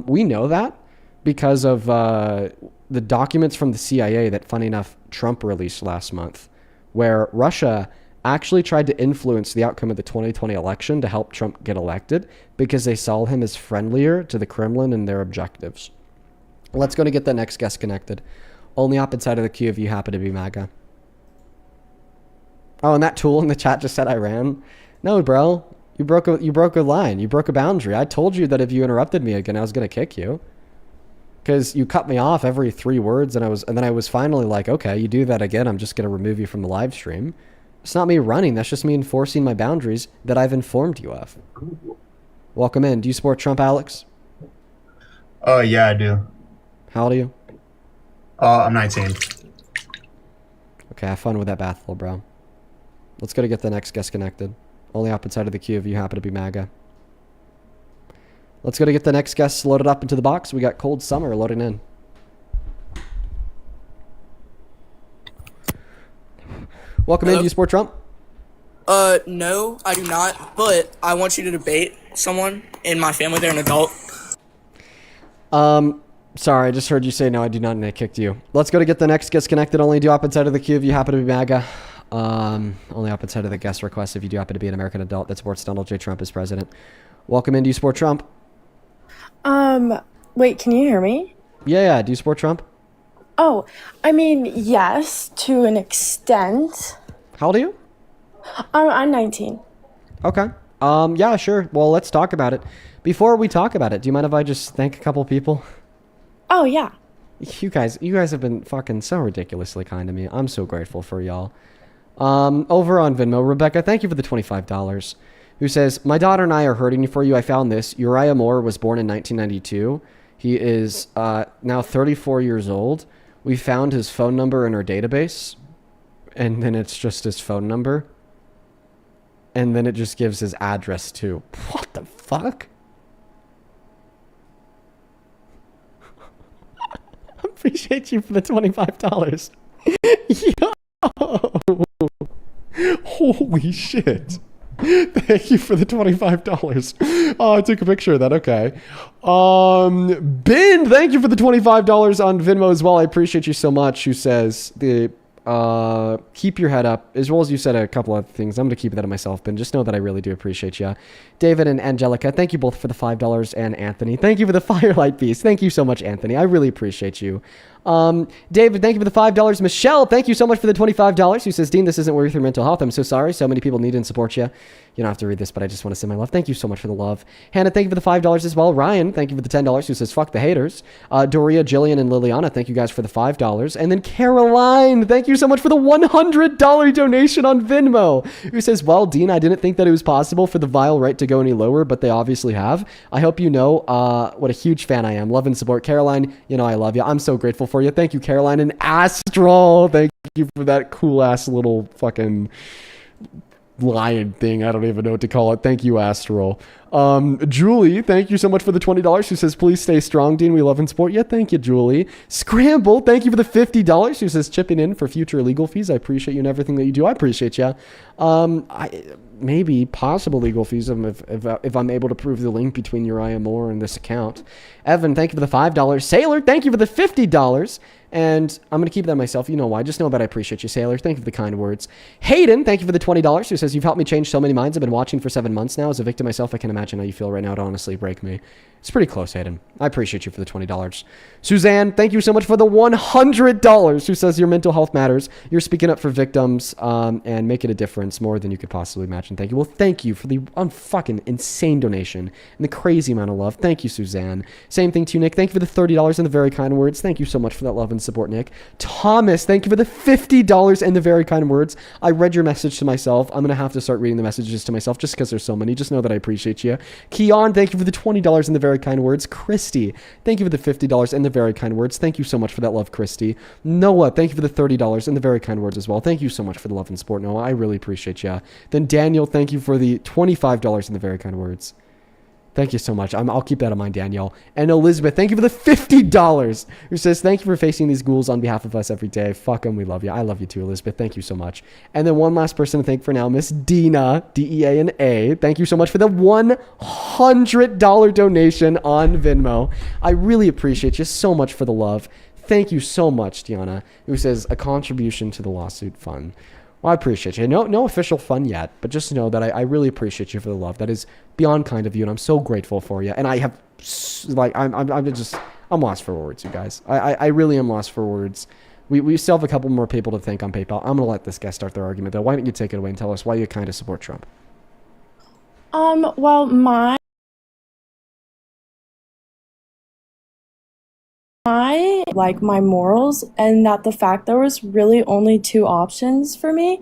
We know that because of the documents from the CIA that, funny enough, Trump released last month, where Russia actually tried to influence the outcome of the 2020 election to help Trump get elected because they saw him as friendlier to the Kremlin and their objectives. Let's go to get the next guest connected. Only opposite side of the queue if you happen to be MAGA. Oh, and that tool in the chat just said I ran. No, bro. You broke a line. You broke a boundary. I told you that if you interrupted me again, I was going to kick you. Because you cut me off every 3 words, and then I was finally like, okay, you do that again, I'm just going to remove you from the live stream. It's not me running. That's just me enforcing my boundaries that I've informed you of. Welcome in. Do you support Trump, Alex? Yeah, I do. How old are you? I'm 19. Okay, have fun with that bath, little bro. Let's go to get the next guest connected. Only opposite side of the queue if you happen to be MAGA. Let's go to get the next guest loaded up into the box. We got Cold Summer loading in. Welcome in. Do you support Trump? No, I do not. But I want you to debate someone in my family. They're an adult. Sorry, I just heard you say no, I do not, and I kicked you. Let's go to get the next guest connected. Only do opposite side of the queue if you happen to be MAGA. Only opposite side of the guest request if you do happen to be an American adult that supports Donald J. Trump as president. Welcome in. Do you support Trump? Wait, can you hear me? Yeah. Do you support Trump? Oh, I mean, yes, to an extent. How old are you? I'm 19. Okay. Yeah, sure. Well, let's talk about it. Before we talk about it, do you mind if I just thank a couple people? Oh, yeah. You guys have been fucking so ridiculously kind to me. I'm so grateful for y'all. Over on Venmo, Rebecca, thank you for the $25. Who says, my daughter and I are hurting for you. I found this. Uriah Moore was born in 1992. He is now 34 years old. We found his phone number in our database. And then it's just his phone number. And then it just gives his address too. What the fuck? Appreciate you for the $25. Yo! Holy shit. Thank you for the $25. Oh, I took a picture of that. Okay. Ben, thank you for the $25 on Venmo as well. I appreciate you so much. Who says keep your head up, as well as you said a couple of things. I'm going to keep that to myself, Ben. Just know that I really do appreciate you. David and Angelica, thank you both for the $5. And Anthony, thank you for the Firelight Beast. Thank you so much, Anthony. I really appreciate you. David, thank you for the $5. Michelle, thank you so much for the $25. Who says, Dean, this isn't worth your mental health. I'm so sorry. So many people need and support you. You don't have to read this, but I just want to send my love. Thank you so much for the love. Hannah, thank you for the $5 as well. Ryan, thank you for the $10. Who says, fuck the haters. Doria, Jillian, and Liliana, thank you guys for the $5. And then Caroline, thank you so much for the $100 donation on Venmo. Who says, well, Dean, I didn't think that it was possible for the vile right to go any lower, but they obviously have. I hope you know what a huge fan I am. Love and support. Caroline, you know I love you. I'm so grateful for you. Thank you, Caroline. And Astral, thank you for that cool-ass little fucking lion thing. I don't even know what to call it. Thank you, Astral. Julie, thank you so much for the $20. Who says, please stay strong, Dean. We love and support you. Thank you, Julie. Scramble, thank you for the $50. Who says, chipping in for future legal fees. I appreciate you and everything that you do. I appreciate you. Maybe possible legal fees if I'm able to prove the link between Uriah Moore and this account. Evan, thank you for the $5. Sailor, thank you for the $50. And I'm going to keep that myself. You know why. Just know that I appreciate you, Sailor. Thank you for the kind words. Hayden, thank you for the $20. Who says, you've helped me change so many minds. I've been watching for 7 months now. As a victim myself, I can imagine how you feel right now. It honestly break me. It's pretty close, Hayden. I appreciate you for the $20. Suzanne, thank you so much for the $100. Who says, your mental health matters. You're speaking up for victims and making a difference more than you could possibly imagine. Thank you. Well, thank you for the fucking insane donation and the crazy amount of love. Thank you, Suzanne. Same thing to you, Nick. Thank you for the $30 and the very kind words. Thank you so much for that love and support, Nick. Thomas, thank you for the $50 and the very kind words. I read your message to myself. I'm going to have to start reading the messages to myself just because there's so many. Just know that I appreciate you. Keon, thank you for the $20 and the very kind words. Christy, thank you for the $50 and the very kind words. Thank you so much for that love, Christy. Noah, thank you for the $30 and the very kind words as well. Thank you so much for the love and support, Noah. I really appreciate you. Then Daniel, thank you for the $25 and the very kind words. Thank you so much. I'll keep that in mind, Danielle. And Elizabeth, thank you for the $50. Who says, thank you for facing these ghouls on behalf of us every day. Fuck them. We love you. I love you too, Elizabeth. Thank you so much. And then one last person to thank for now, Miss Dina, D-E-A-N-A. Thank you so much for the $100 donation on Venmo. I really appreciate you so much for the love. Thank you so much, Diana, who says, a contribution to the lawsuit fund. Well, I appreciate you. No official fun yet, but just know that I really appreciate you for the love. That is beyond kind of you, and I'm so grateful for you. And I have, I'm lost for words, you guys. I really am lost for words. We still have a couple more people to thank on PayPal. I'm gonna let this guy start their argument though. Why don't you take it away and tell us why you kind of support Trump? Well, my morals, and that the fact there was really only two options for me,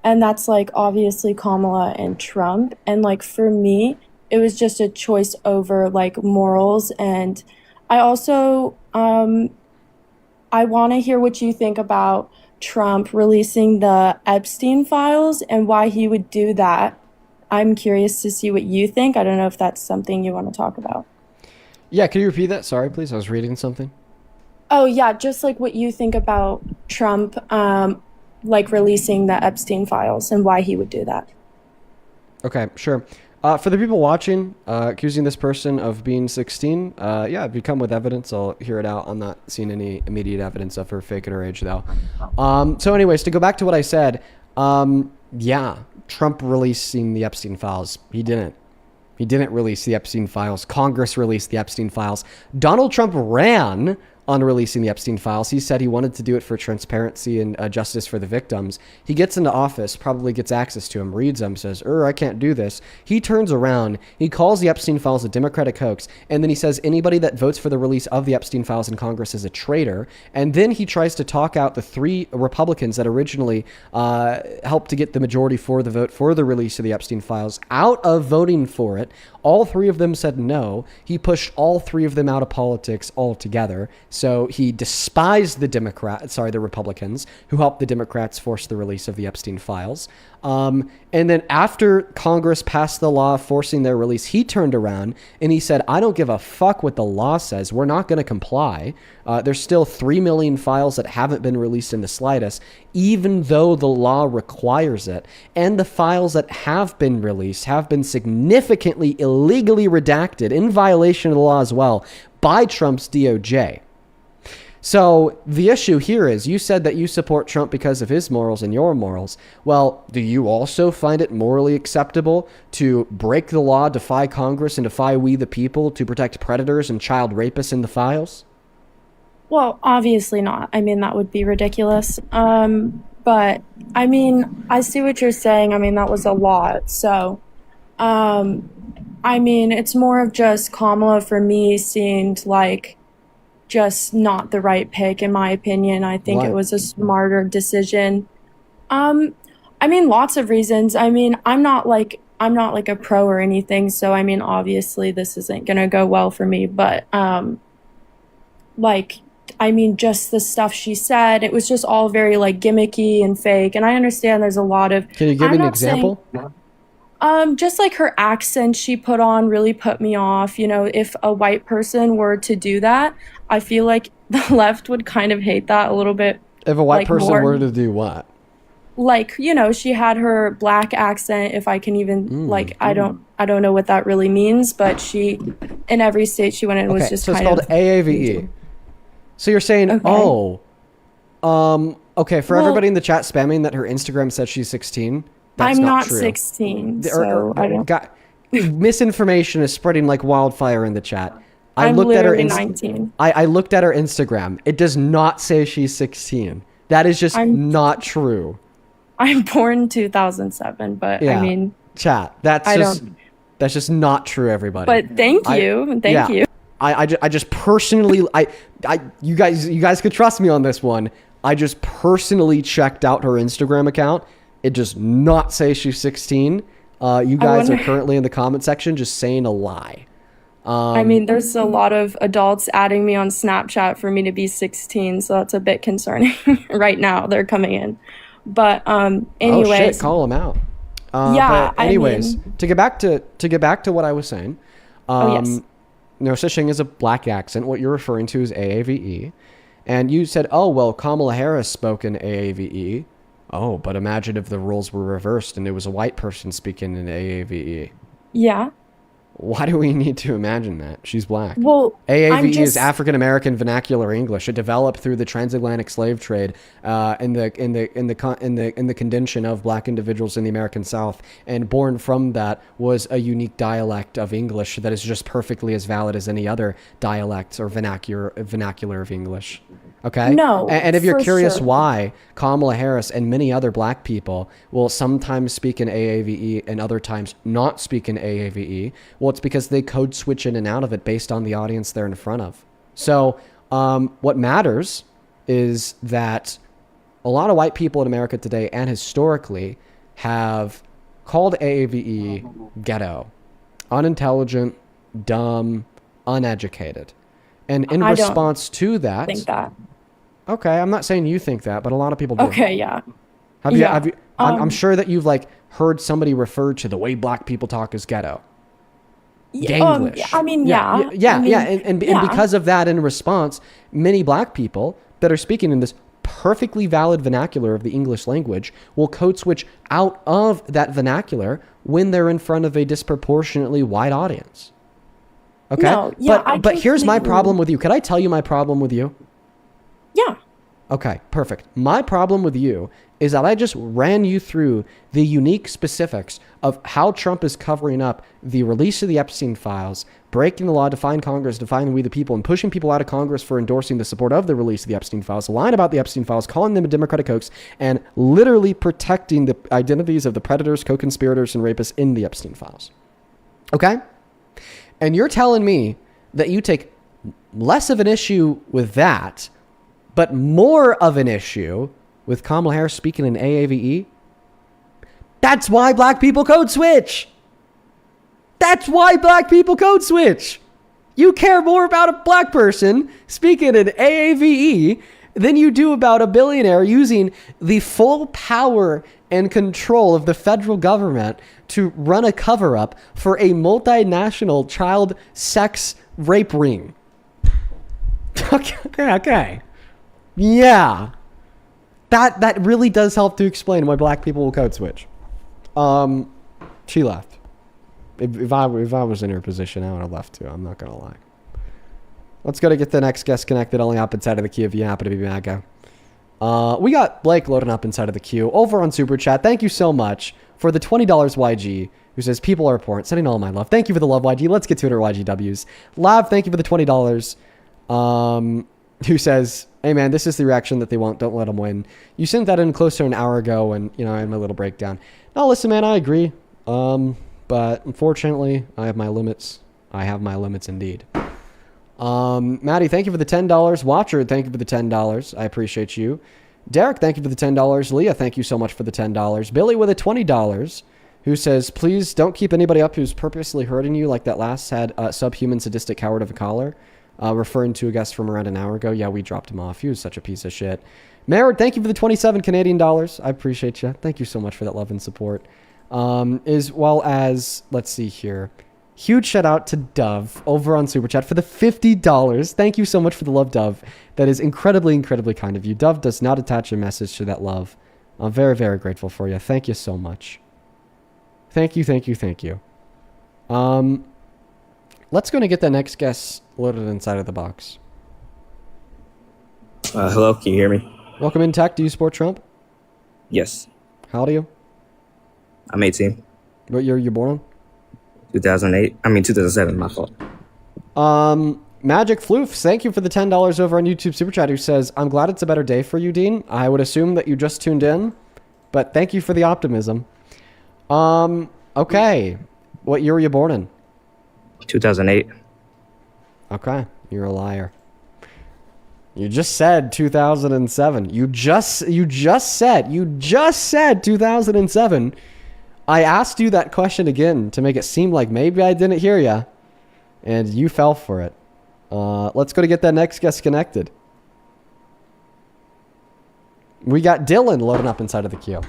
and that's like obviously Kamala and Trump, and like for me it was just a choice over like morals. And I also I want to hear what you think about Trump releasing the Epstein files and why he would do that. I'm curious to see what you think. I don't know if that's something you want to talk about. Yeah, can you repeat that? Sorry, please. I was reading something. Oh, yeah, just like what you think about Trump, like releasing the Epstein files and why he would do that. Okay, sure. For the people watching, accusing this person of being 16, yeah, if you come with evidence, I'll hear it out. I'm not seeing any immediate evidence of her faking her age, though. So anyways, to go back to what I said, yeah, Trump releasing the Epstein files. He didn't. He didn't release the Epstein files. Congress released the Epstein files. Donald Trump ran on releasing the Epstein files. He said he wanted to do it for transparency and justice for the victims. He gets into office, probably gets access to them, reads them, says, I can't do this. He turns around, he calls the Epstein files a Democratic hoax, and then he says anybody that votes for the release of the Epstein files in Congress is a traitor. And then he tries to talk out the three Republicans that originally helped to get the majority for the vote for the release of the Epstein files out of voting for it. All three of them said no. He pushed all three of them out of politics altogether. So he despised the Republicans who helped the Democrats force the release of the Epstein files. And then after Congress passed the law forcing their release, he turned around and he said, I don't give a fuck what the law says. We're not going to comply. There's still 3 million files that haven't been released in the slightest, even though the law requires it. And the files that have been released have been significantly illegally redacted in violation of the law as well by Trump's DOJ. So the issue here is you said that you support Trump because of his morals and your morals. Well, do you also find it morally acceptable to break the law, defy Congress, and defy we the people to protect predators and child rapists in the files? Well, obviously not. I mean, that would be ridiculous. But I mean, I see what you're saying. I mean, that was a lot. So, I mean, it's more of just Kamala for me seemed like just not the right pick in my opinion. I think Why? it was a smarter decision. I mean, lots of reasons. I mean, I'm not like a pro or anything, so I mean, obviously this isn't going to go well for me, but like I mean, just the stuff she said, it was just all very like gimmicky and fake. And I understand there's a lot of Can you give I'm me an not saying example? just like her accent she put on really put me off. You know, if a white person were to do that, I feel like the left would kind of hate that a little bit. If a white like person more. were to do what? Like, you know, she had her black accent, if I can even I don't know what that really means, but she in every state she went in was Okay, just so it's kind called of AAVE. So you're saying, okay, for Well- everybody in the chat spamming that her Instagram says she's 16, that's I'm not not true. 16, so I don't misinformation is spreading like wildfire in the chat. I I'm looked at her literally 19. I looked at her Instagram. It does not say she's 16. That is just not true. I'm born 2007, but Yeah. I mean, Chat. That's just not true, everybody. but thank you. Thank you. I just personally you guys could trust me on this one. I just personally checked out her Instagram account. It does not say she's 16. You guys are currently in the comment section just saying a lie. I mean, there's a lot of adults adding me on Snapchat for me to be 16, so that's a bit concerning right now. They're coming in. But Oh anyways, shit, call them out. Yeah, But anyways, I mean, to get back to what I was saying. yes. No such thing as a black accent. What you're referring to is AAVE. And you said, oh, well, Kamala Harris spoke in AAVE. Oh, but imagine if the roles were reversed and it was a white person speaking in AAVE. Yeah. Why do we need to imagine that? She's black. Well, AAVE is African American Vernacular English. It developed through the transatlantic slave trade in the condition of black individuals in the American South, and born from that was a unique dialect of English that is just perfectly as valid as any other dialect or vernacular of English. Okay? No, And if you're for curious sure. why Kamala Harris and many other black people will sometimes speak in AAVE and other times not speak in AAVE, well, it's because they code switch in and out of it based on the audience they're in front of. So what matters is that a lot of white people in America today and historically have called AAVE ghetto, unintelligent, dumb, uneducated. And in I don't response to that, think that. okay, I'm not saying you think that, but a lot of people do. Okay, yeah. Have you? Yeah, Have you? I'm sure that you've like heard somebody refer to the way black people talk as ghetto. Ganglish. I mean, yeah. I mean, And yeah. because of that, in response, many black people that are speaking in this perfectly valid vernacular of the English language will code switch out of that vernacular when they're in front of a disproportionately wide audience. Okay, No, yeah, I but here's my completely- problem with you. Could I tell you my problem with you? Yeah. Okay, perfect. My problem with you is that I just ran you through the unique specifics of how Trump is covering up the release of the Epstein files, breaking the law, defying Congress, defying we the people, and pushing people out of Congress for endorsing the support of the release of the Epstein files, lying about the Epstein files, calling them a Democratic hoax, and literally protecting the identities of the predators, co-conspirators, and rapists in the Epstein files. Okay? And you're telling me that you take less of an issue with that, but more of an issue with Kamala Harris speaking in AAVE? That's why black people code switch. That's why black people code switch. You care more about a black person speaking in AAVE than you do about a billionaire using the full power and control of the federal government to run a cover-up for a multinational child sex rape ring. Okay. Yeah. That really does help to explain why black people will code switch. She left. If I was in her position, I would have left too. I'm not gonna lie. Let's go to get the next guest connected. Only up inside of the queue if you happen to be mad guy. We got Blake loading up inside of the queue over on Super Chat. Thank you so much for the $20 YG, who says people are important. Sending all my love. Thank you for the love, YG. Let's get to it, our YGWs. Lav, thank you for the $20. who says, "Hey man, this is the reaction that they want. Don't let them win." You sent that in close to an hour ago, and I had my little breakdown. Now listen, man, I agree. But unfortunately, I have my limits. I have my limits indeed. Maddie, thank you for the $10. Watcher, thank you for the $10. I appreciate you. Derek, thank you for the $10. Leah, thank you so much for the $10. Billy with a $20, who says, please don't keep anybody up who's purposely hurting you like that last sad subhuman sadistic coward of a caller, referring to a guest from around an hour ago. Yeah, we dropped him off. He was such a piece of shit. Merritt, thank you for the 27 Canadian dollars. I appreciate you. Thank you so much for that love and support. As well as, let's see here. Huge shout out to Dove over on Super Chat for the $50. Thank you so much for the love, Dove. That is incredibly, incredibly kind of you. Dove does not attach a message to that love. I'm very, very grateful for you. Thank you so much. Thank you, thank you, thank you. Let's go and get the next guest loaded inside of the box. Hello, can you hear me? Welcome in, Tech. Do you support Trump? Yes. How old are you? I'm 18. What year you born on? 2007, my fault. Magic Floof, thank you for the $10 over on YouTube Super Chat, who says, I'm glad it's a better day for you, Dean. I would assume that you just tuned in, but thank you for the optimism. Okay. What year were you born in? 2008. Okay. You're a liar. You just said 2007. You just said 2007. I asked you that question again to make it seem like maybe I didn't hear you, and you fell for it. Let's go to get that next guest connected. We got Dylan loading up inside of the queue.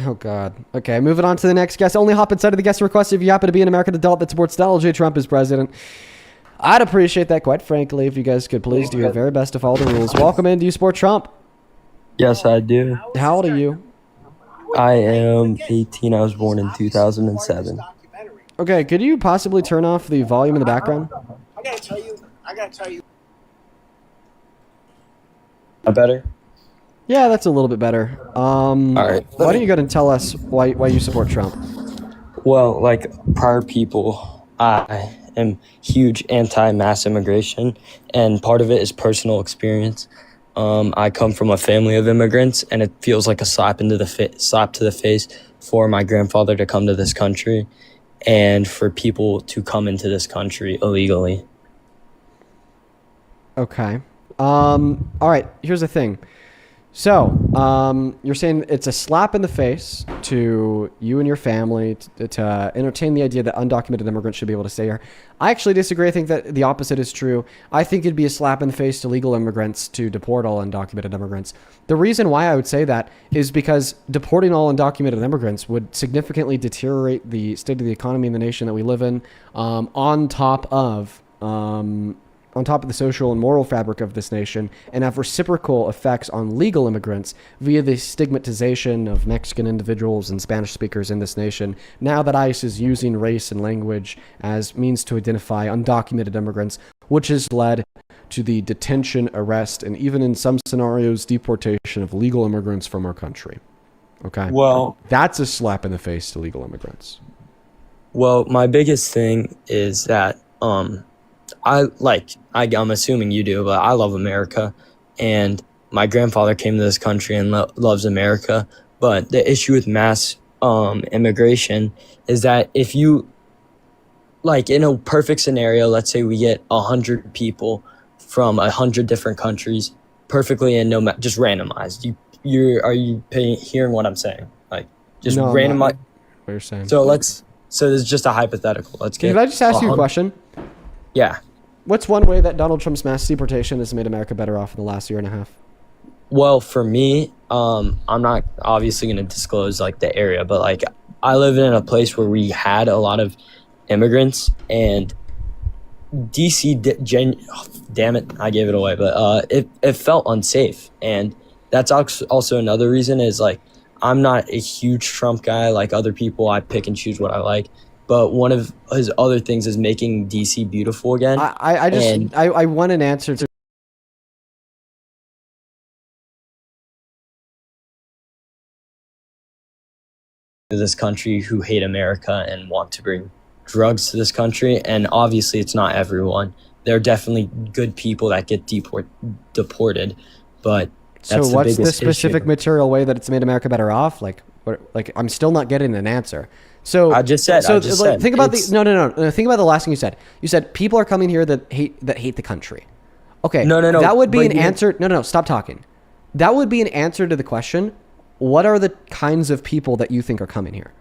Oh, God. Okay, moving on to the next guest. Only hop inside of the guest request if you happen to be an American adult that supports Donald J. Trump as president. I'd appreciate that, quite frankly, if you guys could please do your very best to follow the rules. Welcome in. Do you support Trump? Yes, I do. How old are you? I am 18. I was born in 2007. Okay, could you possibly turn off the volume in the background? I gotta tell you. Better? Yeah, that's a little bit better. All right. Why don't you go ahead and tell us why you support Trump? Well, like prior people, I am huge anti-mass immigration, and part of it is personal experience. I come from a family of immigrants, and it feels like a slap to the face for my grandfather to come to this country, and for people to come into this country illegally. Okay. All right. Here's the thing. So, you're saying it's a slap in the face to you and your family to entertain the idea that undocumented immigrants should be able to stay here. I actually disagree. I think that the opposite is true. I think it'd be a slap in the face to legal immigrants to deport all undocumented immigrants. The reason why I would say that is because deporting all undocumented immigrants would significantly deteriorate the state of the economy in the nation that we live in, on top of the social and moral fabric of this nation, and have reciprocal effects on legal immigrants via the stigmatization of Mexican individuals and Spanish speakers in this nation. Now that ICE is using race and language as means to identify undocumented immigrants, which has led to the detention, arrest, and even in some scenarios, deportation of legal immigrants from our country. Okay? Well, that's a slap in the face to legal immigrants. Well, my biggest thing is that I'm assuming you do, but I love America, and my grandfather came to this country and loves America. But the issue with mass immigration is that if you, like, in a perfect scenario, let's say we get 100 people from 100 different countries perfectly, and just randomized. Are you hearing what I'm saying? Like, just No, randomized. what you're saying. So this is just a hypothetical. Can I just ask you a question? Yeah. What's one way that Donald Trump's mass deportation has made America better off in the last year and a half? Well, for me, I'm not obviously going to disclose like the area, but like I live in a place where we had a lot of immigrants, and DC, damn it, I gave it away, but it felt unsafe, and that's also another reason is like I'm not a huge Trump guy like other people. I pick and choose what I like. But one of his other things is making DC beautiful again. I want an answer to this country who hate America and want to bring drugs to this country. And obviously, it's not everyone. There are definitely good people that get deported, but that's So what's the biggest specific issue. material way that it's made America better off? Like, I'm still not getting an answer. So I just said. Think about it's- no. Think about the last thing you said. You said people are coming here that hate the country. Okay. No. That would be but an you- answer. No. Stop talking. That would be an answer to the question. What are the kinds of people that you think are coming here?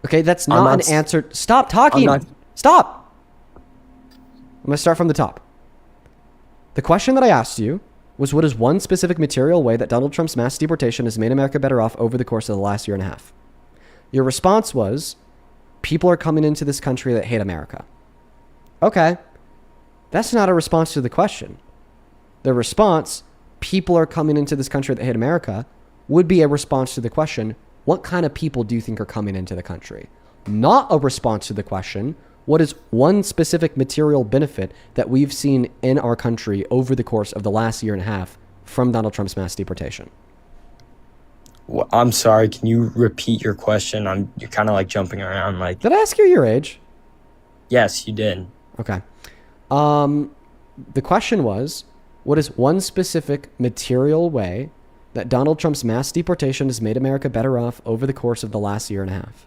Okay, that's not an answer. Stop talking. Stop. I'm going to start from the top. The question that I asked you was, what is one specific material way that Donald Trump's mass deportation has made America better off over the course of the last year and a half? Your response was, people are coming into this country that hate America. Okay. That's not a response to the question. The response, people are coming into this country that hate America, would be a response to the question, what kind of people do you think are coming into the country? Not a response to the question, what is one specific material benefit that we've seen in our country over the course of the last year and a half from Donald Trump's mass deportation? Well, I'm sorry. Can you repeat your question? You're kind of like jumping around. Like, did I ask you your age? Yes, you did. Okay. The question was, what is one specific material way that Donald Trump's mass deportation has made America better off over the course of the last year and a half?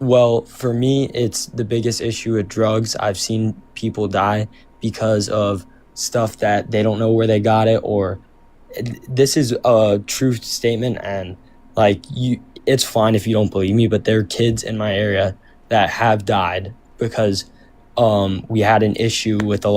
Well, for me, it's the biggest issue with drugs. I've seen people die because of stuff that they don't know where they got it, or this is a true statement. And like it's fine if you don't believe me, but there are kids in my area that have died because we had an issue with a lot